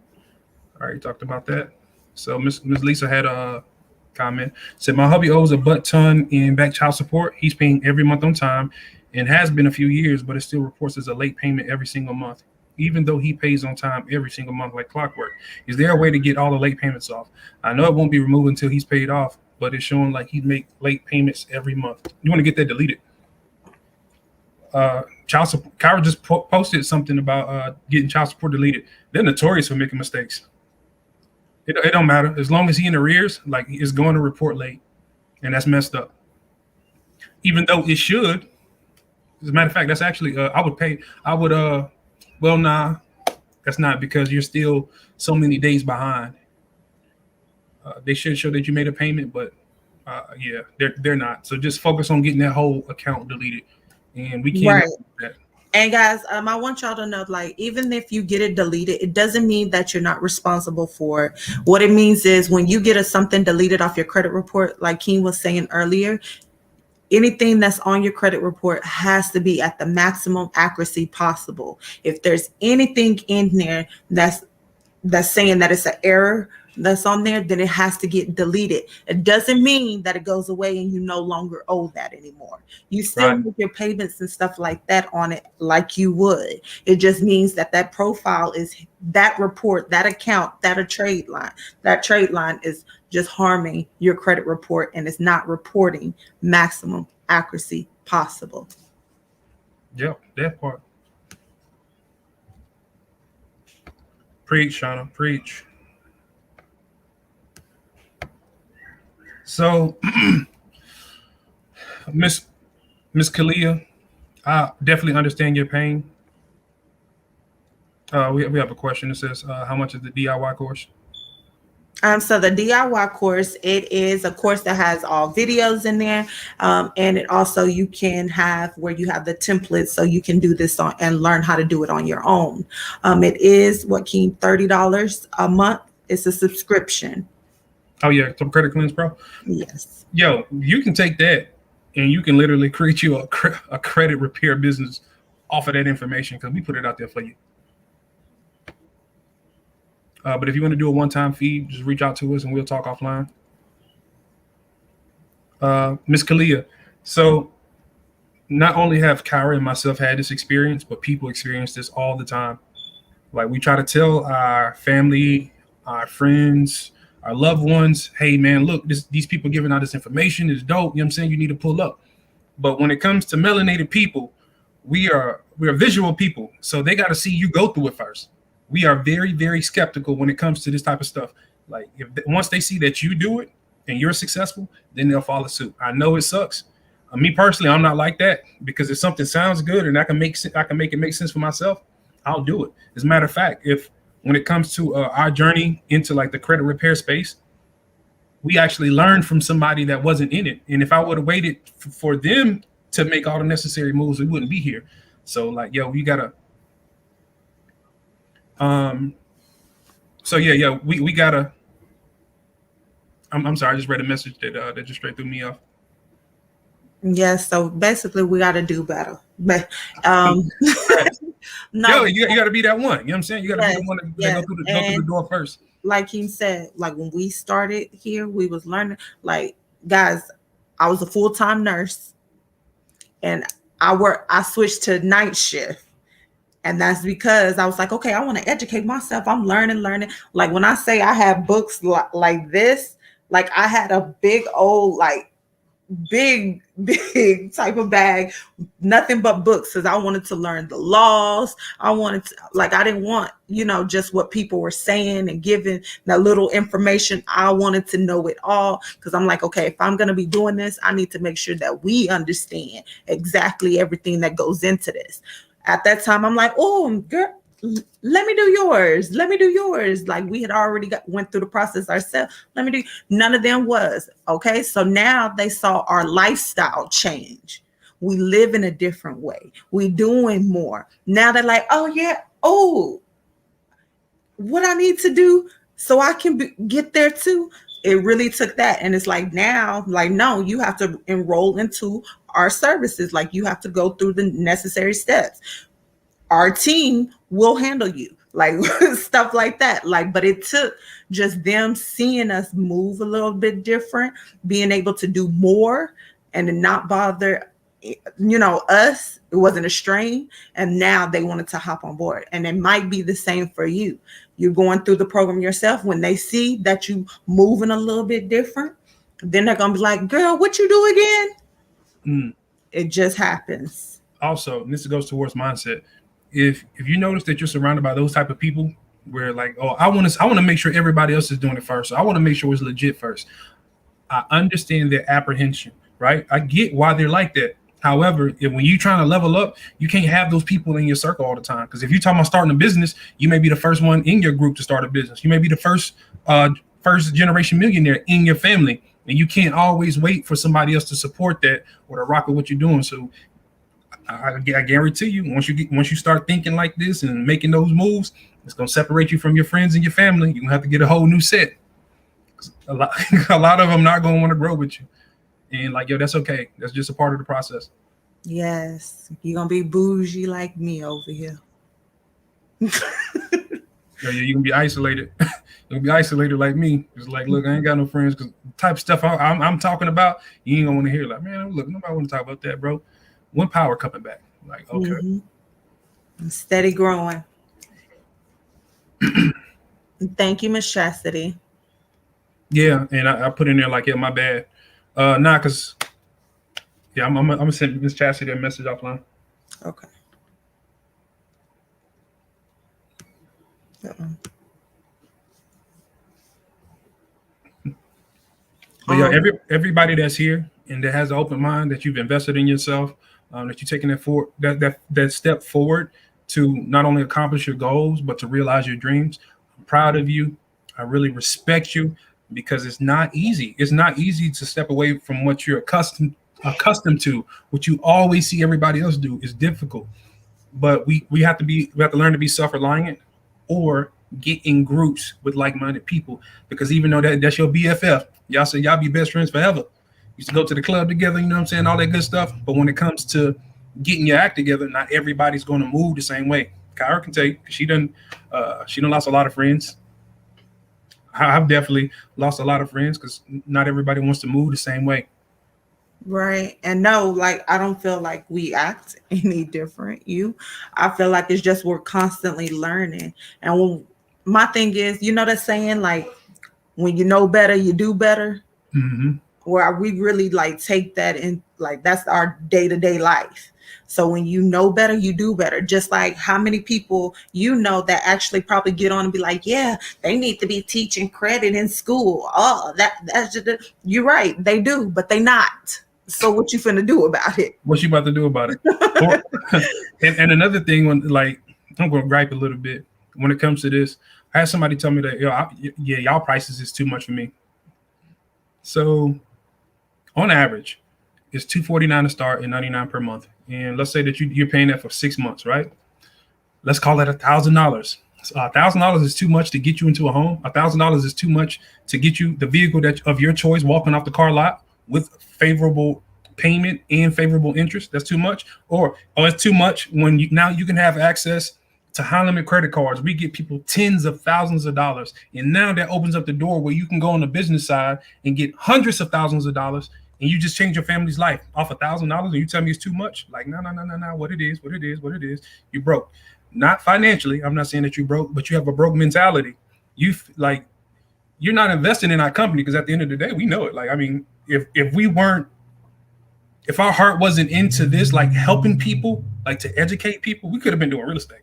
I already talked about that. So Miss Lisa had a comment. Said my hubby owes a butt ton in back child support. He's paying every month on time and has been a few years, but it still reports as a late payment every single month, even though he pays on time every single month like clockwork. Is there a way to get all the late payments off? I know it won't be removed until he's paid off, but it's showing like he make late payments every month. You want to get that deleted. Child support. Kyra just posted something about getting child support deleted. They're notorious for making mistakes. It don't matter as long as he in arrears. Like it's going to report late, and that's messed up. Even though it should. As a matter of fact, that's actually I would pay. I would well nah, that's not because you're still so many days behind. They should show that you made a payment, but yeah, they're not. So just focus on getting that whole account deleted, and we can't.
Right.
That.
And guys, I want y'all to know, like, even if you get it deleted, it doesn't mean that you're not responsible for it. What it means is when you get something deleted off your credit report, like Keen was saying earlier, anything that's on your credit report has to be at the maximum accuracy possible. If there's anything in there that's saying that it's an error that's on there, then it has to get deleted. It doesn't mean that it goes away and you no longer owe that anymore. You still make your payments and stuff like that on it like you would. It just means that that profile is that report, that account, that a trade line. That trade line is just harming your credit report and it's not reporting maximum accuracy possible.
Yep, that part. Preach, Shauna, preach. So, Miss Kalia, I definitely understand your pain. We have a question that says, how much is the DIY course?
So the DIY course, it is a course that has all videos in there. And it also, you can have where you have the templates so you can do this on and learn how to do it on your own. It is $30 a month. It's a subscription.
Oh yeah, some Credit Cleanse Pro.
Yes.
Yo, you can take that and you can literally create you a credit repair business off of that information because we put it out there for you. But if you want to do a one-time fee, just reach out to us and we'll talk offline. Miss Kalia, so not only have Kyra and myself had this experience, but people experience this all the time. Like we try to tell our family, our friends, our loved ones, hey man, look, these people giving out this information is dope. You know what I'm saying? You need to pull up. But when it comes to melanated people, we are visual people. So they got to see you go through it first. We are very, very skeptical when it comes to this type of stuff. Like once they see that you do it and you're successful, then they'll follow suit. I know it sucks. Me personally, I'm not like that because if something sounds good and I can make it make sense for myself, I'll do it. As a matter of fact, when it comes to our journey into like the credit repair space, we actually learned from somebody that wasn't in it. And if I would have waited for them to make all the necessary moves, we wouldn't be here. So like, yo, we gotta. So yeah, we gotta. I'm sorry, I just read a message that just straight threw me off.
Yes, so basically we got to do better. But
no, you got to be that one. You know what I'm saying? You got to be the one that go through the door first.
Like he said, like when we started here, we was learning. Like guys, I was a full-time nurse, and I switched to night shift. And that's because I was like, okay, I want to educate myself. I'm learning. Like when I say I have books like this, like I had a big old, like big type of bag, nothing but books, because I wanted to learn the laws. I didn't want, just what people were saying and giving that little information. I wanted to know it all because I'm like, okay, if I'm going to be doing this, I need to make sure that we understand exactly everything that goes into this. At that time, I'm like, oh, girl, let me do yours. Like we had already went through the process ourselves. None of them was. Okay. So now they saw our lifestyle change. We live in a different way. We doing more. Now they're like, oh yeah. Oh, what I need to do so I can get there too. It really took that. And it's like now, like, no, you have to enroll into our services. Like, you have to go through the necessary steps. Our team will handle you, like stuff like that. Like, but it took just them seeing us move a little bit different, being able to do more and to not bother, us. It wasn't a strain, and now they wanted to hop on board. And it might be the same for you. You're going through the program yourself. When they see that you moving a little bit different, then they're gonna be like, girl, what you do again? It just happens.
Also, and this goes towards mindset. If you notice that you're surrounded by those type of people where like, oh, I want to make sure everybody else is doing it first. So I want to make sure it's legit first. I understand their apprehension, right? I get why they're like that. However, when you're trying to level up, you can't have those people in your circle all the time. Because if you're talking about starting a business, you may be the first one in your group to start a business. You may be the first generation millionaire in your family. And you can't always wait for somebody else to support that or to rock with what you're doing. So I guarantee you, once you start thinking like this and making those moves, it's gonna separate you from your friends and your family. You're gonna have to get a whole new set. A lot of them not gonna want to grow with you. And like, yo, that's okay. That's just a part of the process.
Yes. You're going to be bougie like me over here.
You're going to be isolated. You're going to be isolated like me. It's like, look, I ain't got no friends because the type of stuff I'm talking about, you ain't going to want to hear. Like, man, look, nobody want to talk about that, bro. When power coming back? Like, okay.
Mm-hmm. Steady growing. Thank you, Miss Chastity.
Yeah, and I put in there like, yeah, my bad. Cause yeah, I'm gonna send Miss Chastity a message offline.
Okay.
But yeah, everybody that's here and that has an open mind, that you've invested in yourself, that you're taking that step forward to not only accomplish your goals but to realize your dreams. I'm proud of you. I really respect you. Because it's not easy. It's not easy to step away from what you're accustomed to. What you always see everybody else do is difficult. But we have to learn to be self-reliant or get in groups with like-minded people. Because even though that's your BFF, y'all say y'all be best friends forever. Used to go to the club together, you know what I'm saying, all that good stuff. But when it comes to getting your act together, not everybody's going to move the same way. Kyra can tell you, she done lost a lot of friends. I've definitely lost a lot of friends because not everybody wants to move the same way.
Right. And no, like, I don't feel like we act any different. I feel like it's just we're constantly learning. And my thing is, that saying, like, when you know better, you do better.
Mm-hmm.
Where we really like take that in, like, that's our day-to-day life. So when you know better, you do better. Just like how many people that actually probably get on and be like, yeah, they need to be teaching credit in school. Oh, that's just you're right. They do, but they not. So what you finna do about it?
What you about to do about it? and another thing, when like I'm gonna gripe a little bit when it comes to this. I had somebody tell me that y'all prices is too much for me. So on average, it's $249 to start and $99 per month. And let's say that you're paying that for 6 months, right? Let's call that $1,000. $1,000 is too much to get you into a home. $1,000 is too much to get you the vehicle of your choice walking off the car lot with favorable payment and favorable interest. That's too much. Or it's too much when now you can have access to high limit credit cards. We get people tens of thousands of dollars. And now that opens up the door where you can go on the business side and get hundreds of thousands of dollars. And you just change your family's life off $1,000, and you tell me it's too much? Like, no. What it is. You broke. Not financially. I'm not saying that you broke, but you have a broke mentality. You're not investing in our company because at the end of the day, we know it. Like, I mean, if our heart wasn't into this, like helping people, like to educate people, we could have been doing real estate.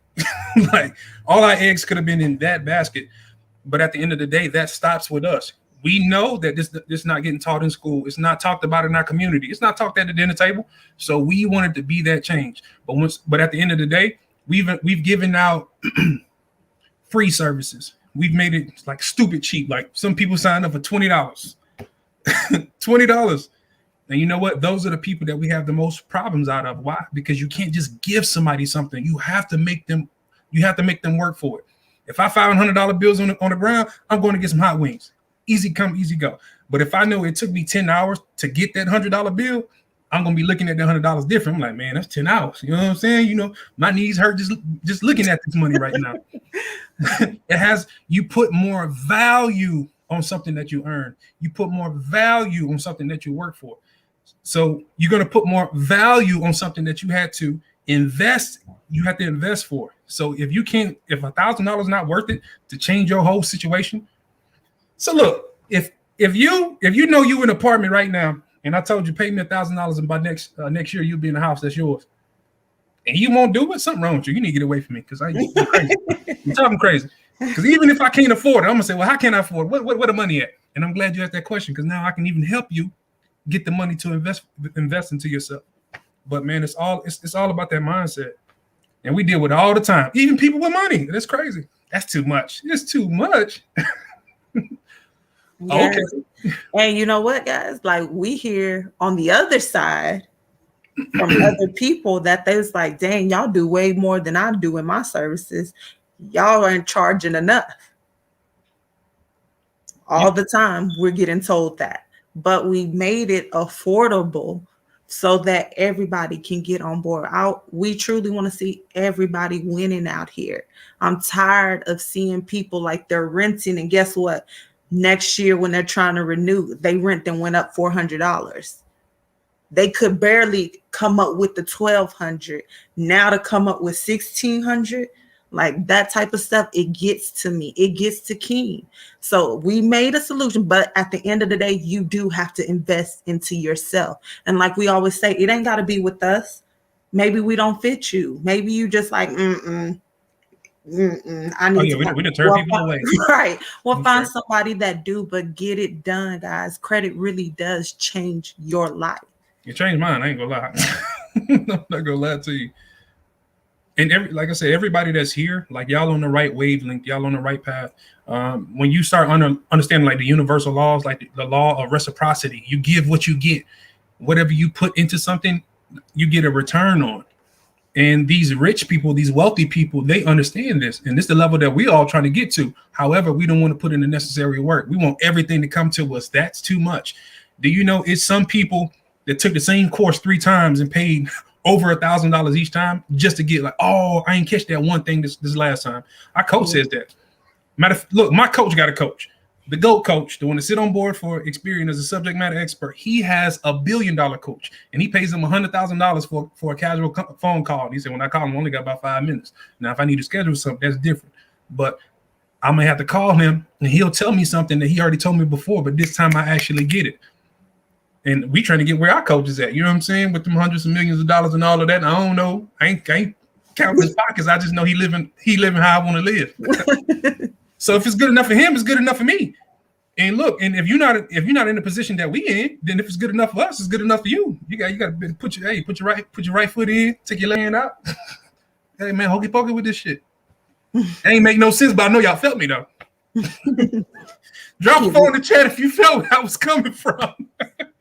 Like all our eggs could have been in that basket. But at the end of the day, that stops with us. We know that this not getting taught in school. It's not talked about in our community. It's not talked at the dinner table. So we wanted to be that change. But at the end of the day, we've given out free services. We've made it like stupid cheap. Like some people signed up for $20. $20. And you know what? Those are the people that we have the most problems out of. Why? Because you can't just give somebody something. You have to make them work for it. If I find $100 bills on the ground, I'm going to get some hot wings. Easy come, easy go. But if I know it took me 10 hours to get that $100 bill, I'm gonna be looking at the $100 different. I'm like, man, that's 10 hours. You know what I'm saying? You know, my knees hurt just looking at this money right now. You put more value on something that you earn. You put more value on something that you work for. So you're gonna put more value on something that you had to invest. You have to invest for. So if $1,000 is not worth it to change your whole situation. So look, if you know you in an apartment right now, and I told you pay me $1,000, and by next year you'll be in a house that's yours, and you won't do it, something wrong with you. You need to get away from me because you're crazy. You're talking crazy. Because even if I can't afford it, I'm gonna say, well, how can I afford it? Where the money at? And I'm glad you asked that question because now I can even help you get the money to invest into yourself. But man, it's all about that mindset, and we deal with it all the time. Even people with money, that's crazy. That's too much. It's too much.
Yes. Okay. And you know what, guys? Like we hear on the other side from other people that there's like, dang, y'all do way more than I do in my services. Y'all aren't charging enough. All the time we're getting told that. But we made it affordable so that everybody can get on board. We truly want to see everybody winning out here. I'm tired of seeing people like they're renting, and guess what? Next year when they're trying to renew, they rent and went up $400. They could barely come up with the $1,200. Now to come up with $1,600, like that type of stuff, it gets to me. It gets to King. So we made a solution, but at the end of the day, you do have to invest into yourself. And like we always say, it ain't got to be with us. Maybe we don't fit you. Maybe you just like, I need to.
We done turn people away.
Right. Well, find somebody that do, but get it done, guys. Credit really does change your life.
It changed mine. I ain't gonna lie. I'm not gonna lie to you. And like I said, everybody that's here, like y'all on the right wavelength, y'all on the right path. When you start understanding like the universal laws, like the law of reciprocity, you give what you get. Whatever you put into something, you get a return on. And these rich people, these wealthy people, they understand this. And this is the level that we all trying to get to. However, we don't want to put in the necessary work. We want everything to come to us. That's too much. Do you know it's some people that took the same course 3 times and paid over $1,000 each time just to get like, oh, I ain't catch that one thing this last time. Our coach says that. Look, my coach got a coach. The GOAT coach, the one to sit on board for experience as a subject matter expert, he has a $1 billion coach, and he pays him $100,000 for a casual phone call. And he said, when I call him, I only got about 5 minutes. Now, if I need to schedule something, that's different. But I'm gonna have to call him, and he'll tell me something that he already told me before, but this time I actually get it. And we trying to get where our coach is at. You know what I'm saying? With them hundreds of millions of dollars and all of that. And I don't know. I ain't counting his pockets. I just know he living how I want to live. So if it's good enough for him, it's good enough for me. And look, and if you're not in the position that we in, then if it's good enough for us, it's good enough for you. You got to put your right foot in, take your land out. Hey man, hokey pokey with this shit. That ain't make no sense, but I know y'all felt me though. Drop a phone in the chat if you felt where I was coming from.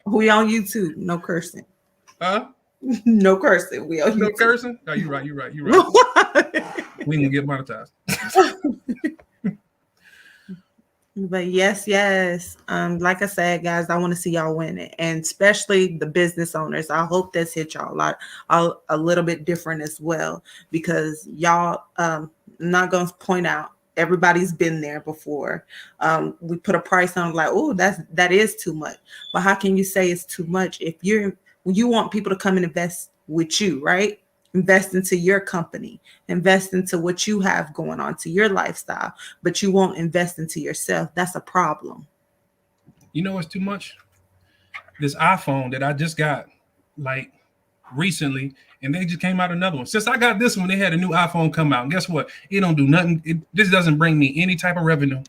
We on YouTube, no cursing.
Huh?
No cursing. We on YouTube.
No cursing? No, you're right. We ain't gonna get monetized.
But yes. Like I said, guys, I want to see y'all winning, and especially the business owners. I hope this hit y'all a little bit different as well, because y'all, I'm not gonna point out. Everybody's been there before. We put a price on like, oh, that is too much. But how can you say it's too much if you want people to come and invest with you, right? Invest into your company, invest into what you have going on, to your lifestyle, but you won't invest into yourself. That's a problem.
You know what's too much? This iPhone that I just got like recently, and they just came out another one. Since I got this one, they had a new iPhone come out. And guess what? It don't do nothing. This doesn't bring me any type of revenue.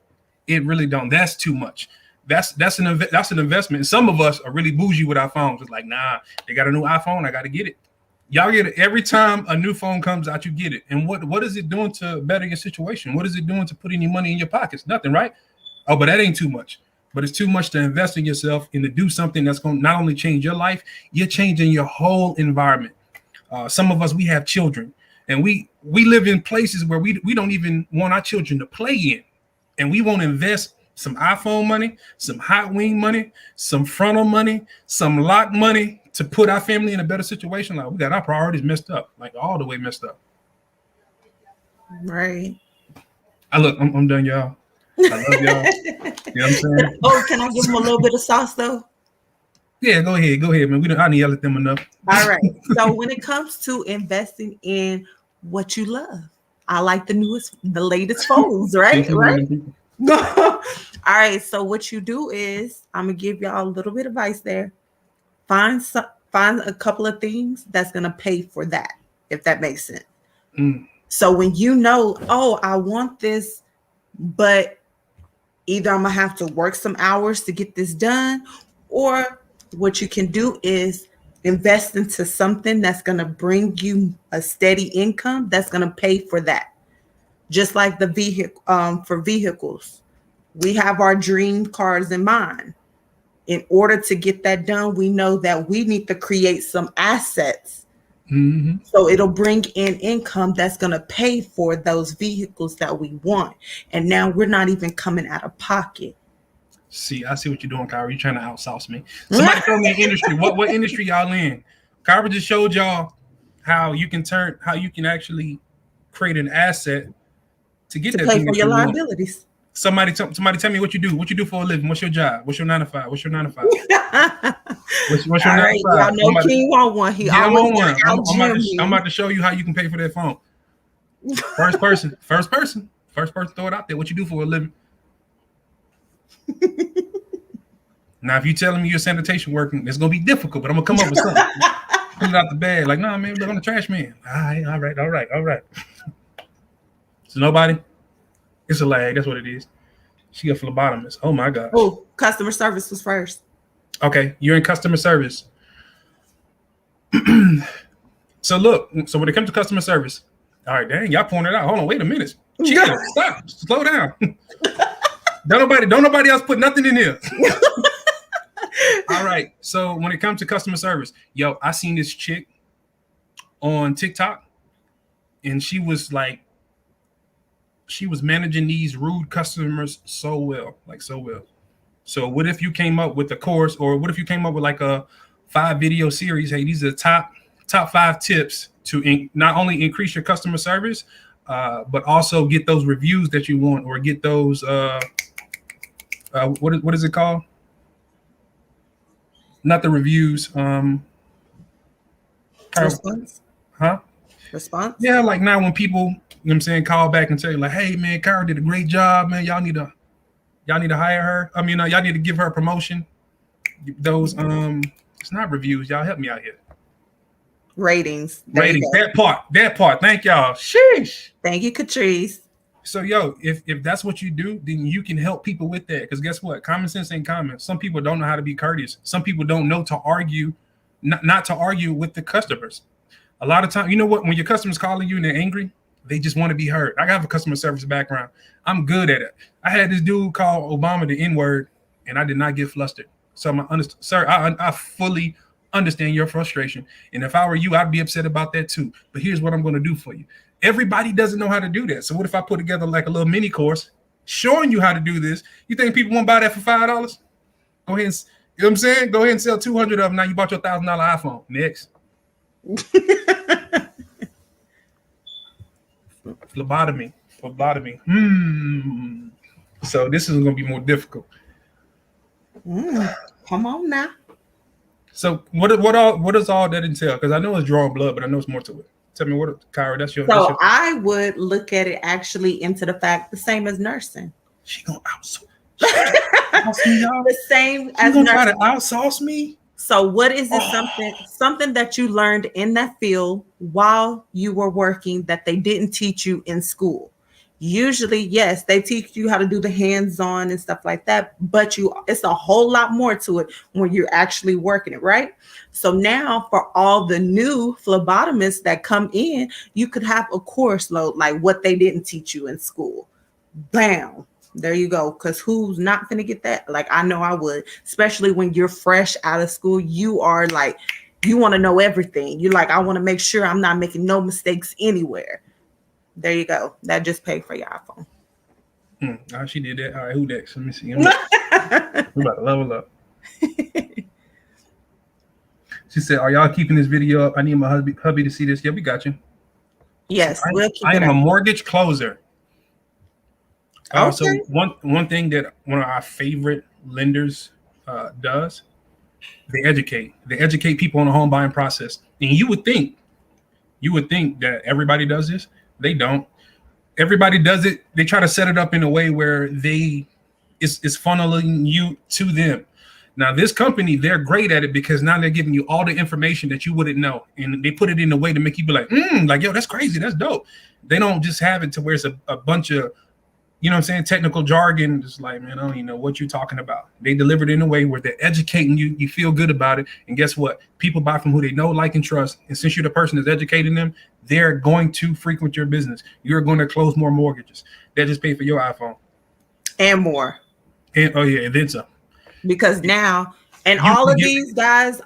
It really don't. That's too much. That's an investment. And some of us are really bougie with our phones. It's like, nah, they got a new iPhone. I got to get it. Y'all get it every time a new phone comes out. You get it. And what is it doing to better your situation? What is it doing to put any money in your pockets? Nothing, right? Oh, but that ain't too much. But it's too much to invest in yourself and to do something that's going to not only change your life, you're changing your whole environment. Some of us, we have children, and we live in places where we don't even want our children to play in, and we won't invest some iPhone money, some hot wing money, some frontal money, some lock money, to put our family in a better situation. Like we got our priorities messed up, like all the way messed up.
Right.
I'm done, y'all. I love y'all. You know what I'm saying?
Oh, can I give them a little bit of sauce though?
Yeah, go ahead, man. I didn't yell at them enough.
All right. So when it comes to investing in what you love, I like the latest phones, right? Right. All right. So what you do is I'm gonna give y'all a little bit of advice there. Find a couple of things that's gonna pay for that, if that makes sense. So when you know, oh, I want this, but either I'm gonna have to work some hours to get this done, or what you can do is invest into something that's gonna bring you a steady income that's gonna pay for that. Just like the vehicle, for vehicles, we have our dream cars in mind. In order to get that done, we know that we need to create some assets.
Mm-hmm.
So it'll bring in income that's going to pay for those vehicles that we want. And now we're not even coming out of pocket.
See, I see what you're doing, Kyra. You're trying to outsource me. Somebody tell me an industry. What industry y'all in? Kyra just showed y'all how you can actually create an asset to get that
pay
thing
for
that
your
you want.
liabilities.
Somebody tell me what you do. What you do for a living? What's your job? What's your 9 to 5? What's your 9 to 5? What's your 9 to 5?
Y'all know King want one. He always
I'm on one. I'm
out
about to show you how you can pay for that phone. First person. Throw it out there. What you do for a living? Now, if you telling me you're sanitation working, it's gonna be difficult, but I'm gonna come up with something. Pull it out the bag. Like, nah, man, look, I'm the trash man. All right. So nobody. It's a lag. That's what it is. She a phlebotomist. Oh my gosh.
Oh, customer service was first.
Okay, you're in customer service. So when it comes to customer service, all right, dang, y'all pouring it out. Hold on, wait a minute. Chill, stop, slow down. Don't nobody else put nothing in here. All right. So when it comes to customer service, yo, I seen this chick on TikTok, and she was managing these rude customers so well. So what if you came up with a course, or what if you came up with like a 5 video series? Hey, these are the top 5 tips to not only increase your customer service, but also get those reviews that you want, or get those what is it called? Not the reviews.
Response.
Huh?
Response.
Yeah, like now when people, you know what I'm saying, call back and tell you like, hey man, Kyra did a great job, man. Y'all need to hire her. I mean, y'all need to give her a promotion. Those it's not reviews. Y'all help me out here.
Ratings.
That part. Thank y'all. Sheesh.
Thank you, Catrice.
So yo, if that's what you do, then you can help people with that. Because guess what? Common sense ain't common. Some people don't know how to be courteous. Some people don't know to argue, not to argue with the customers. A lot of times, you know what? When your customers calling you and they're angry, they just want to be heard. I have a customer service background. I'm good at it. I had this dude call Obama the N-word, and I did not get flustered. So sir, I fully understand your frustration. And if I were you, I'd be upset about that too. But here's what I'm going to do for you. Everybody doesn't know how to do that. So what if I put together like a little mini course showing you how to do this? You think people won't buy that for $5? Go ahead and, you know what I'm saying? Go ahead and sell 200 of them. Now you bought your $1,000 iPhone. Next. Phlebotomy. So this is going to be more difficult.
Come on now.
So what does all that entail? Because I know it's drawing blood, but I know it's more to it. Tell me Kyra, that's your.
I would look at it actually into the fact the same as nursing.
She gonna outsource. The
same
as nursing. Try to outsource me.
So what is it? Something that you learned in that field while you were working that they didn't teach you in school? Usually, yes, they teach you how to do the hands-on and stuff like that, but it's a whole lot more to it when you're actually working it, right? So now for all the new phlebotomists that come in, you could have a course load like what they didn't teach you in school. Bam. There you go. Because who's not going to get that? Like, I know I would, especially when you're fresh out of school. You are like, you want to know everything. You're like, I want to make sure I'm not making no mistakes anywhere. There you go. That just paid for your iPhone.
Oh, she did that. All right, who next? Let me see. We're about to level up. She said, "Are y'all keeping this video up? I need my hubby to see this." Yeah, we got you.
Yes,
So
we'll keep
I
it
am
up.
a mortgage closer. So
Okay.
one thing that one of our favorite lenders does, they educate. They educate people on the home buying process. And you would think that everybody does this. They don't. Everybody does it. They try to set it up in a way where it's funneling you to them. Now, this company, they're great at it because now they're giving you all the information that you wouldn't know. And they put it in a way to make you be like, yo, that's crazy. That's dope. They don't just have it to where it's a bunch of, you know what I'm saying, technical jargon. Just like, man, I don't even know what you're talking about. They deliver it in a way where they're educating you. You feel good about it. And guess what? People buy from who they know, like, and trust. And since you're the person that's educating them, they're going to frequent your business. You're going to close more mortgages. They just pay for your iPhone.
And more.
And oh, yeah, and then some.
Because now, and all of these guys,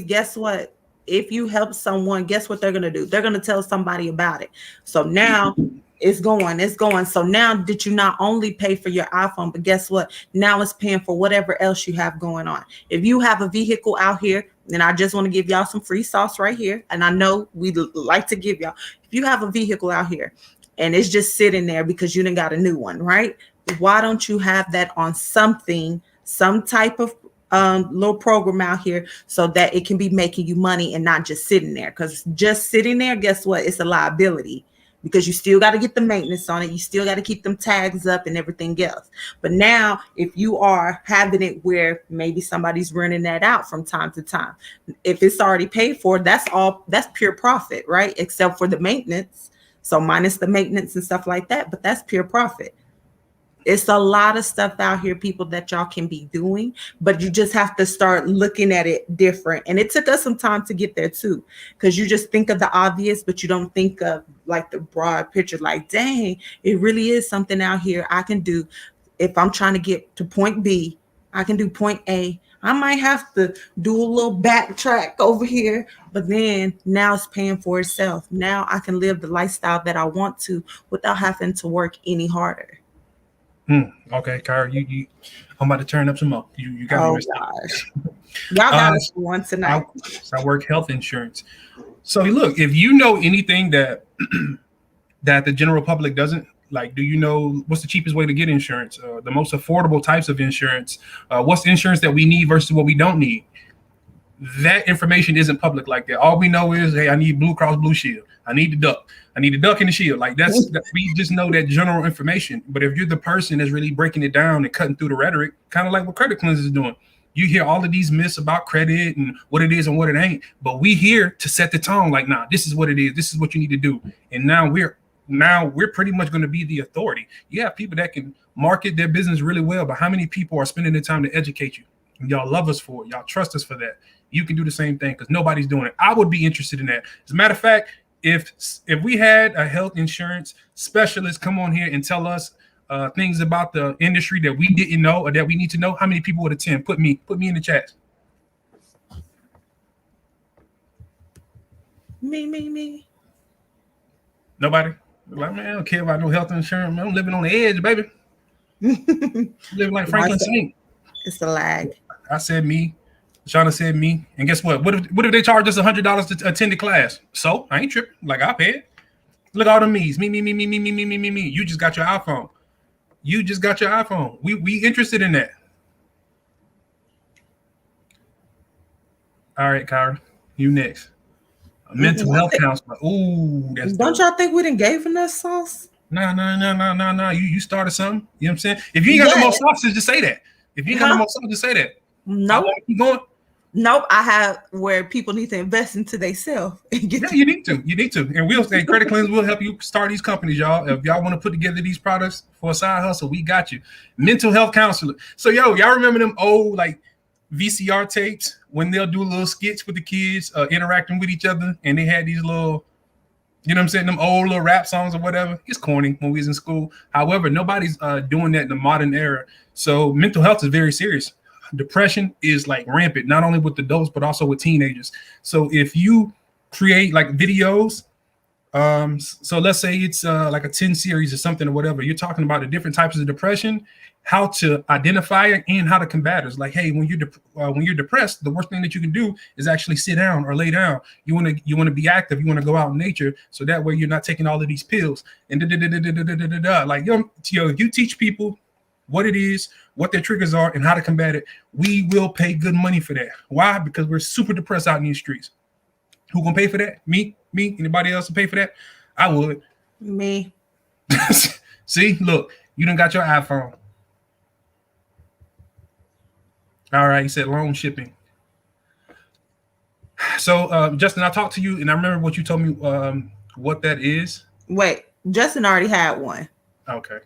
guess what? If you help someone, guess what they're going to do? They're going to tell somebody about it. So now it's going. So now did you not only pay for your iPhone, but guess what? Now it's paying for whatever else you have going on. If you have a vehicle out here, and I just want to give y'all some free sauce right here. And I know we like to give y'all, if you have a vehicle out here and it's just sitting there because you done got a new one, right? Why don't you have that on something, some type of little program out here so that it can be making you money and not just sitting there? Because just sitting there, guess what? It's a liability because you still got to get the maintenance on it. You still got to keep them tags up and everything else. But now if you are having it where maybe somebody's renting that out from time to time, if it's already paid for, that's pure profit, right? Except for the maintenance. So minus the maintenance and stuff like that, but that's pure profit. It's a lot of stuff out here, people, that y'all can be doing, but you just have to start looking at it different. And it took us some time to get there too, because you just think of the obvious, but you don't think of like the broad picture, like, dang, it really is something out here I can do. If I'm trying to get to point B, I can do point A. I might have to do a little backtrack over here, but then now it's paying for itself. Now I can live the lifestyle that I want to without having to work any harder.
Okay, Kyra, you I'm about to turn up some more. You got me.
Gosh. Y'all got us one tonight.
I work health insurance. So look, if you know anything that that the general public doesn't, like, do you know what's the cheapest way to get insurance? The most affordable types of insurance? What's the insurance that we need versus what we don't need? That information isn't public like that. All we know is, hey, I need Blue Cross Blue Shield. I need the duck. I need the duck in the shield. Like we just know that general information. But if you're the person that's really breaking it down and cutting through the rhetoric, kind of like what Credit Cleanse is doing, you hear all of these myths about credit and what it is and what it ain't. But we here to set the tone. Like, nah, this is what it is. This is what you need to do. And now we're pretty much going to be the authority. You have people that can market their business really well, but how many people are spending the time to educate you? And y'all love us for it. Y'all trust us for that. You can do the same thing because nobody's doing it. I would be interested in that. As a matter of fact, if we had a health insurance specialist come on here and tell us things about the industry that we didn't know or that we need to know, how many people would attend? Put me in the chat.
Me.
Nobody? Like, man, I don't care about no health insurance. Man, I'm living on the edge, baby. Living like Franklin Saint.
It's a lag.
I said me. Shauna said me. And guess what? What if they charge us $100 to attend the class? So I ain't tripping. Like, I paid. Look at all the me's. Me. You just got your iPhone. We interested in that. All right, Kyra. You next. A mental health counselor. Ooh, that's
don't y'all think we done gave enough sauce?
No. You started something. You know what I'm saying? If you ain't got no more sauces, just say that. If you ain't got no more sauce, just say that.
Nope.
Keep going.
Nope. I have where people need to invest into themselves.
Yeah, you need to. And we'll say Credit Cleanse will help you start these companies, y'all. If y'all want to put together these products for a side hustle, we got you. Mental health counselor. So y'all remember them old like VCR tapes when they'll do little skits with the kids interacting with each other, and they had these little, you know what I'm saying, them old little rap songs or whatever. It's corny when we was in school. However, nobody's doing that in the modern era. So mental health is very serious. Depression is like rampant, not only with adults, but also with teenagers. So if you create like videos So let's say it's like a 10 series or something or whatever. You're talking about the different types of depression, how to identify it, and how to combat it. It's like, hey, when you're depressed, the worst thing that you can do is actually sit down or lay down. You want to be active. You want to go out in nature, so that way you're not taking all of these pills and like you teach people what it is, what their triggers are, and how to combat it. We will pay good money for that. Why? Because we're super depressed out in these streets. Who gonna pay for that? Me? Anybody else to pay for that? I would.
Me.
See, look, you done got your iPhone. All right, you said loan shipping. So, Justin, I talked to you, and I remember what you told me. What that is.
Wait, Justin already had one.
Okay.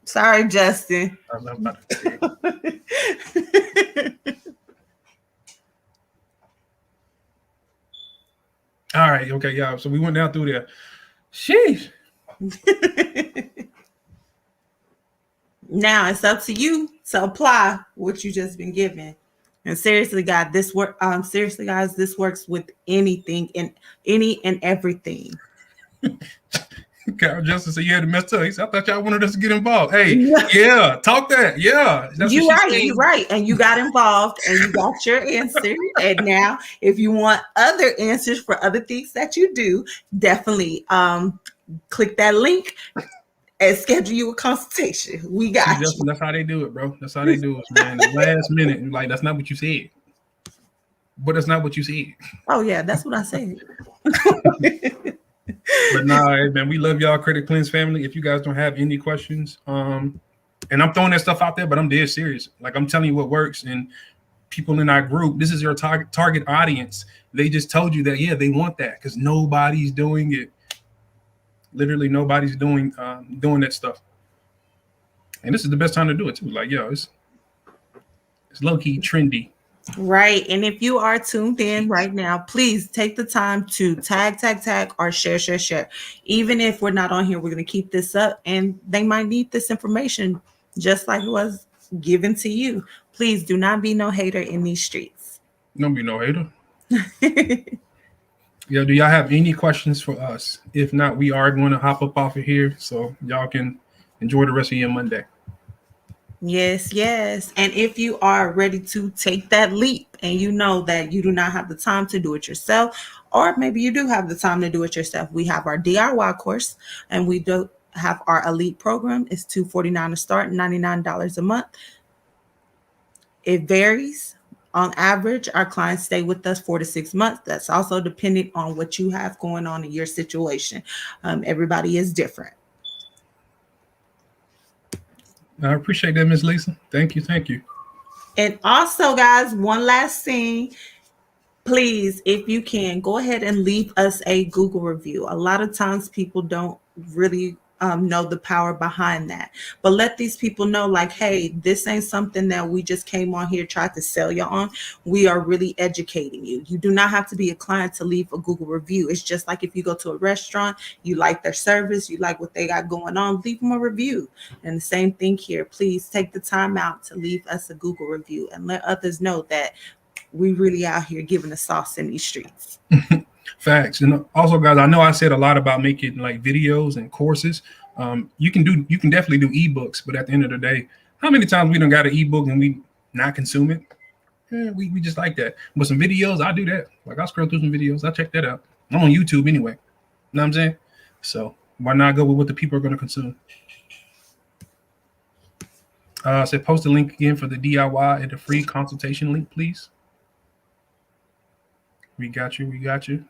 Sorry, Justin.
I'm about to say. All right. Okay. Yeah. So we went down through there. Sheesh.
Now it's up to you to apply what you just been given. And seriously, guys, this works with anything and any and everything.
Carol Justin said you had to mess up. He said, I thought y'all wanted us to get involved. Hey, yeah, talk that. Yeah.
You're right. And you got involved and you got your answer. And now if you want other answers for other things that you do, definitely click that link and schedule you a consultation. We got you.
Justin, that's how they do it, bro. That's how they do it, man. The last minute, like, that's not what you said. But that's not what you said.
Oh, yeah, that's what I said.
But nah, man, we love y'all, Credit Cleanse family. If you guys don't have any questions, and I'm throwing that stuff out there, but I'm dead serious. Like, I'm telling you what works, and people in our group, this is your target audience. They just told you that, yeah, they want that because nobody's doing it. Literally, nobody's doing that stuff, and this is the best time to do it too. Like, yo, it's low key trendy.
Right. And if you are tuned in right now, please take the time to tag, or share. Even if we're not on here, we're going to keep this up and they might need this information just like it was given to you. Please do not be no hater in these streets.
Don't be no hater. Yeah, do y'all have any questions for us? If not, we are going to hop up off of here so y'all can enjoy the rest of your Monday.
Yes. And if you are ready to take that leap and you know that you do not have the time to do it yourself, or maybe you do have the time to do it yourself, we have our DIY course and we do have our elite program. It's $249 to start, $99 a month. It varies. On average, our clients stay with us 4 to 6 months. That's also dependent on what you have going on in your situation. Everybody is different.
I appreciate that, Ms. Lisa. Thank you.
And also, guys, one last thing. Please, if you can, go ahead and leave us a Google review. A lot of times people don't really know the power behind that. But let these people know, like, hey, this ain't something that we just came on here, tried to sell you on. We are really educating you. You do not have to be a client to leave a Google review. It's just like if you go to a restaurant, you like their service, you like what they got going on, leave them a review. And the same thing here. Please take the time out to leave us a Google review and let others know that we really out here giving the sauce in these streets.
Facts. And also, guys, I know I said a lot about making like videos and courses. You can definitely do ebooks, but at the end of the day, how many times we done got an ebook and we not consume it? Yeah, we just like that. But some videos, I do that. Like, I scroll through some videos, I check that out. I'm on YouTube anyway. You know what I'm saying? So why not go with what the people are going to consume? So post the link again for the DIY and the free consultation link, please. We got you.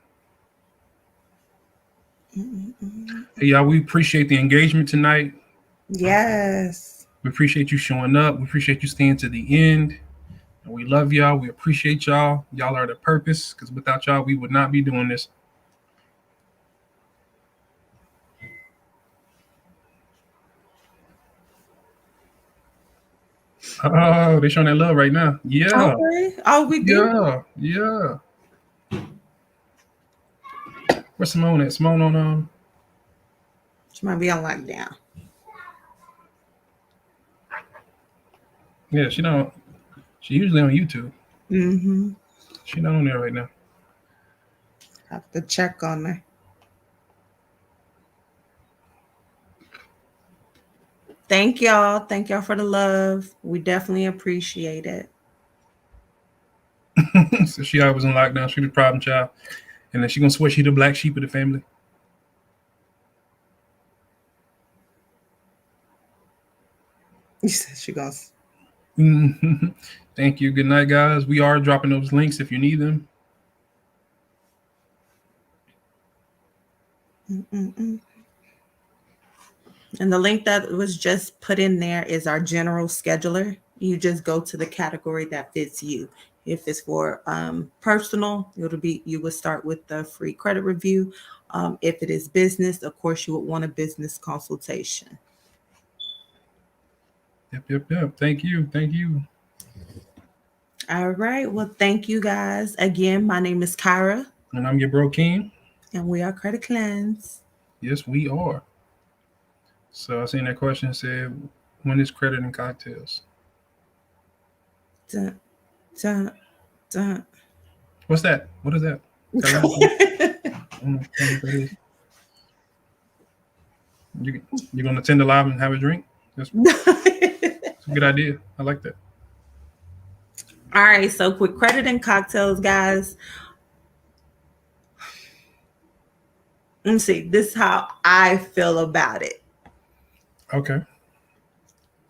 Hey, y'all, we appreciate the engagement tonight.
Yes.
We appreciate you showing up. We appreciate you staying to the end. And we love y'all. We appreciate y'all. Y'all are the purpose, because without y'all, we would not be doing this. Oh, they're showing that love right now. Yeah.
Okay. Oh, we do.
Yeah. Where's Simone at? Simone on
She might be on lockdown.
Yeah, she usually on YouTube.
Mm-hmm.
She not on there right now.
Have to check on her. Thank y'all. Thank y'all for the love. We definitely appreciate it.
So she always in lockdown. She the problem child, and then she gonna swear she the black sheep of the family.
You said she goes.
Thank you. Good night, guys. We are dropping those links if you need them.
Mm-mm-mm. And the link that was just put in there is our general scheduler. You just go to the category that fits you. If it's for personal, you would start with the free credit review. If it is business, of course, you would want a business consultation.
Yep. Thank you.
All right. Well, thank you guys. Again, my name is Kyra.
And I'm your bro King.
And we are Credit Cleanse.
Yes, we are. So I seen that question said, when is credit and cocktails?
Dun, dun, dun.
What's that? What is that? You're gonna attend the live and have a drink? That's a good idea. I like that.
All right, so quick credit and cocktails, guys. Let me see. This is how I feel about it.
Okay.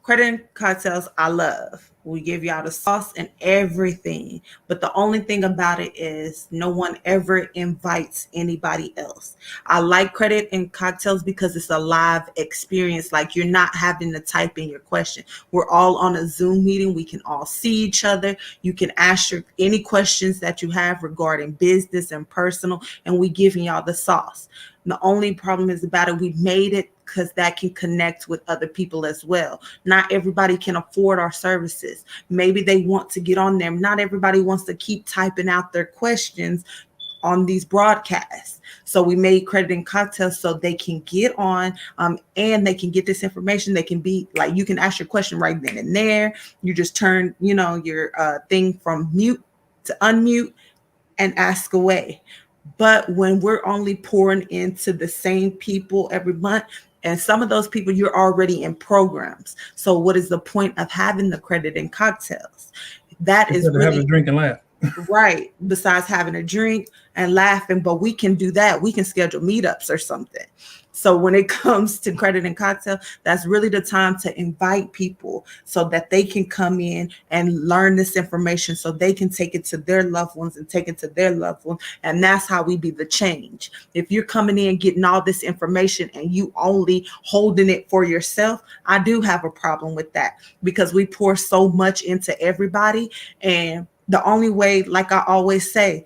Credit and cocktails, I love. We give y'all the sauce and everything. But the only thing about it is no one ever invites anybody else. I like credit and cocktails because it's a live experience. Like you're not having to type in your question. We're all on a Zoom meeting. We can all see each other. You can ask any questions that you have regarding business and personal, and we giving y'all the sauce. The only problem is about it, we made it because that can connect with other people as well. Not everybody can afford our services. Maybe they want to get on there. Not everybody wants to keep typing out their questions on these broadcasts. So we made credit and cocktails so they can get on and they can get this information. They can be like, you can ask your question right then and there. You just turn, your thing from mute to unmute and ask away. But when we're only pouring into the same people every month, and some of those people you're already in programs. So what is the point of having the credit and cocktails? That is really
have a drink and laugh.
Right. Besides having a drink and laughing, but we can do that. We can schedule meetups or something. So when it comes to credit and cocktail, that's really the time to invite people so that they can come in and learn this information so they can take it to their loved ones and take it to their loved ones. And that's how we be the change. If you're coming in getting all this information and you only holding it for yourself, I do have a problem with that because we pour so much into everybody. And the only way, like I always say,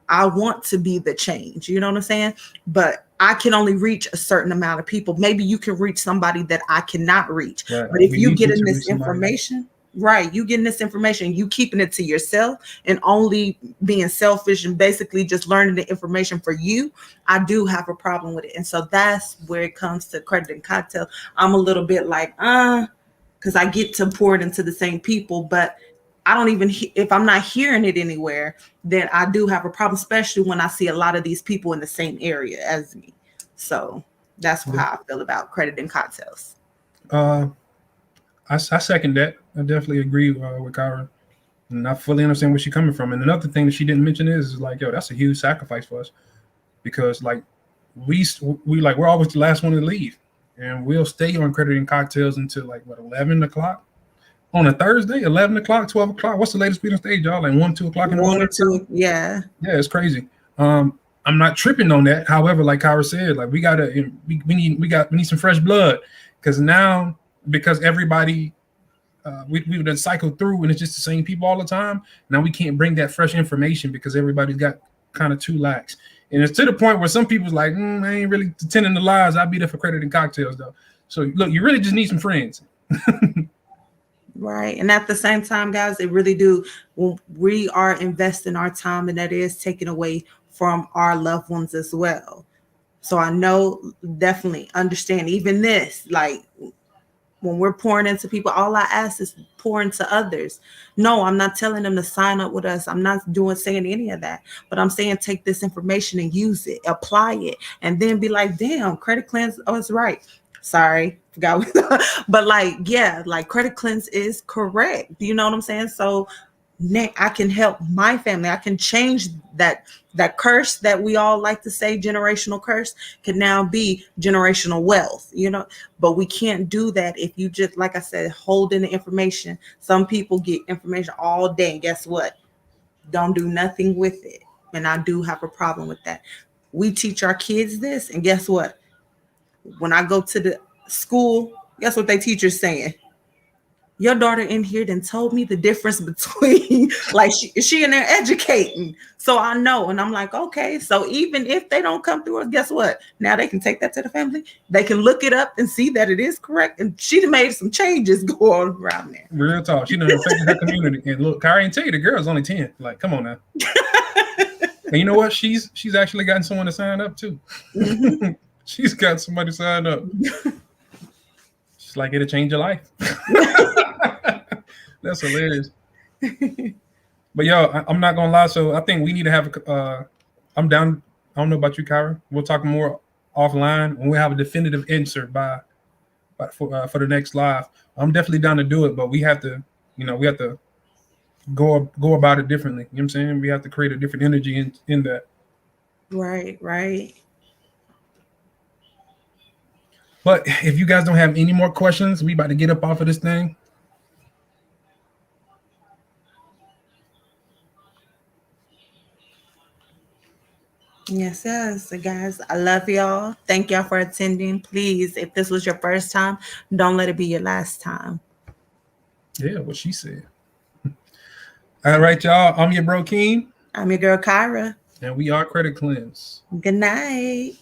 I want to be the change, you know what I'm saying? But I can only reach a certain amount of people. Maybe you can reach somebody that I cannot reach. Right. But if you getting this information, right, you getting this information, you keeping it to yourself and only being selfish and basically just learning the information for you, I do have a problem with it. And so that's where it comes to credit and cocktail. I'm a little bit like, because I get to pour it into the same people, but I don't even, if I'm not hearing it anywhere, then I do have a problem, especially when I see a lot of these people in the same area as me. So that's how I feel about credit and cocktails.
I second that. I definitely agree with Kyra. And I fully understand where she's coming from. And another thing that she didn't mention is like, yo, that's a huge sacrifice for us. Because like we're always the last one to leave. And we'll stay on credit and cocktails until like 11 o'clock. On a Thursday, 11 o'clock, 12 o'clock. What's the latest we on stage, y'all? Like 1, 2 o'clock in the morning?
1 or 2, yeah.
Yeah, it's crazy. I'm not tripping on that. However, like Kyra said, like we need some fresh blood because everybody we've done cycled through and it's just the same people all the time. Now we can't bring that fresh information because everybody's got kind of too lax. And it's to the point where some people's like, I ain't really attending the lives. I'll be there for credit and cocktails though. So look, you really just need some friends.
Right. And at the same time, guys, it really do. When we are investing our time, and that is taken away from our loved ones as well. So I know, definitely understand even this, like when we're pouring into people, all I ask is pour into others. No, I'm not telling them to sign up with us. I'm not saying any of that, but I'm saying take this information and use it, apply it, and then be like, damn, Credit Cleanse, oh, it's right. Sorry, forgot. But like, yeah, like credit cleanse is correct. You know what I'm saying? So I can help my family. I can change that curse that we all like to say, generational curse, can now be generational wealth, but we can't do that if you just, like I said, holding the information. Some people get information all day and guess what? Don't do nothing with it. And I do have a problem with that. We teach our kids this, and guess what? When I go to the school, guess what they teacher's saying? Your daughter in here then told me the difference between like she in there educating. So I know. And I'm like, okay. So even if they don't come through us, guess what? Now they can take that to the family. They can look it up and see that it is correct. And she made some changes going around there.
Real talk. She done affected her community. And look, Kyrie ain't tell you the girl's only 10. Like, come on now. And you know what? She's actually gotten someone to sign up too. Mm-hmm. She's got somebody signed up. She's like, it'll change your life. That's hilarious. But yo, I'm not gonna lie. So I think we need to have I'm down. I don't know about you, Kyra. We'll talk more offline when we have a definitive answer for the next live. I'm definitely down to do it, but we have to, go about it differently. You know what I'm saying? We have to create a different energy in that.
Right.
But if you guys don't have any more questions, we about to get up off of this thing.
Yes. So guys, I love y'all. Thank y'all for attending. Please, if this was your first time, don't let it be your last time.
Yeah, what she said. All right, y'all. I'm your bro Keen.
I'm your girl Kyra.
And we are Credit Cleanse.
Good night.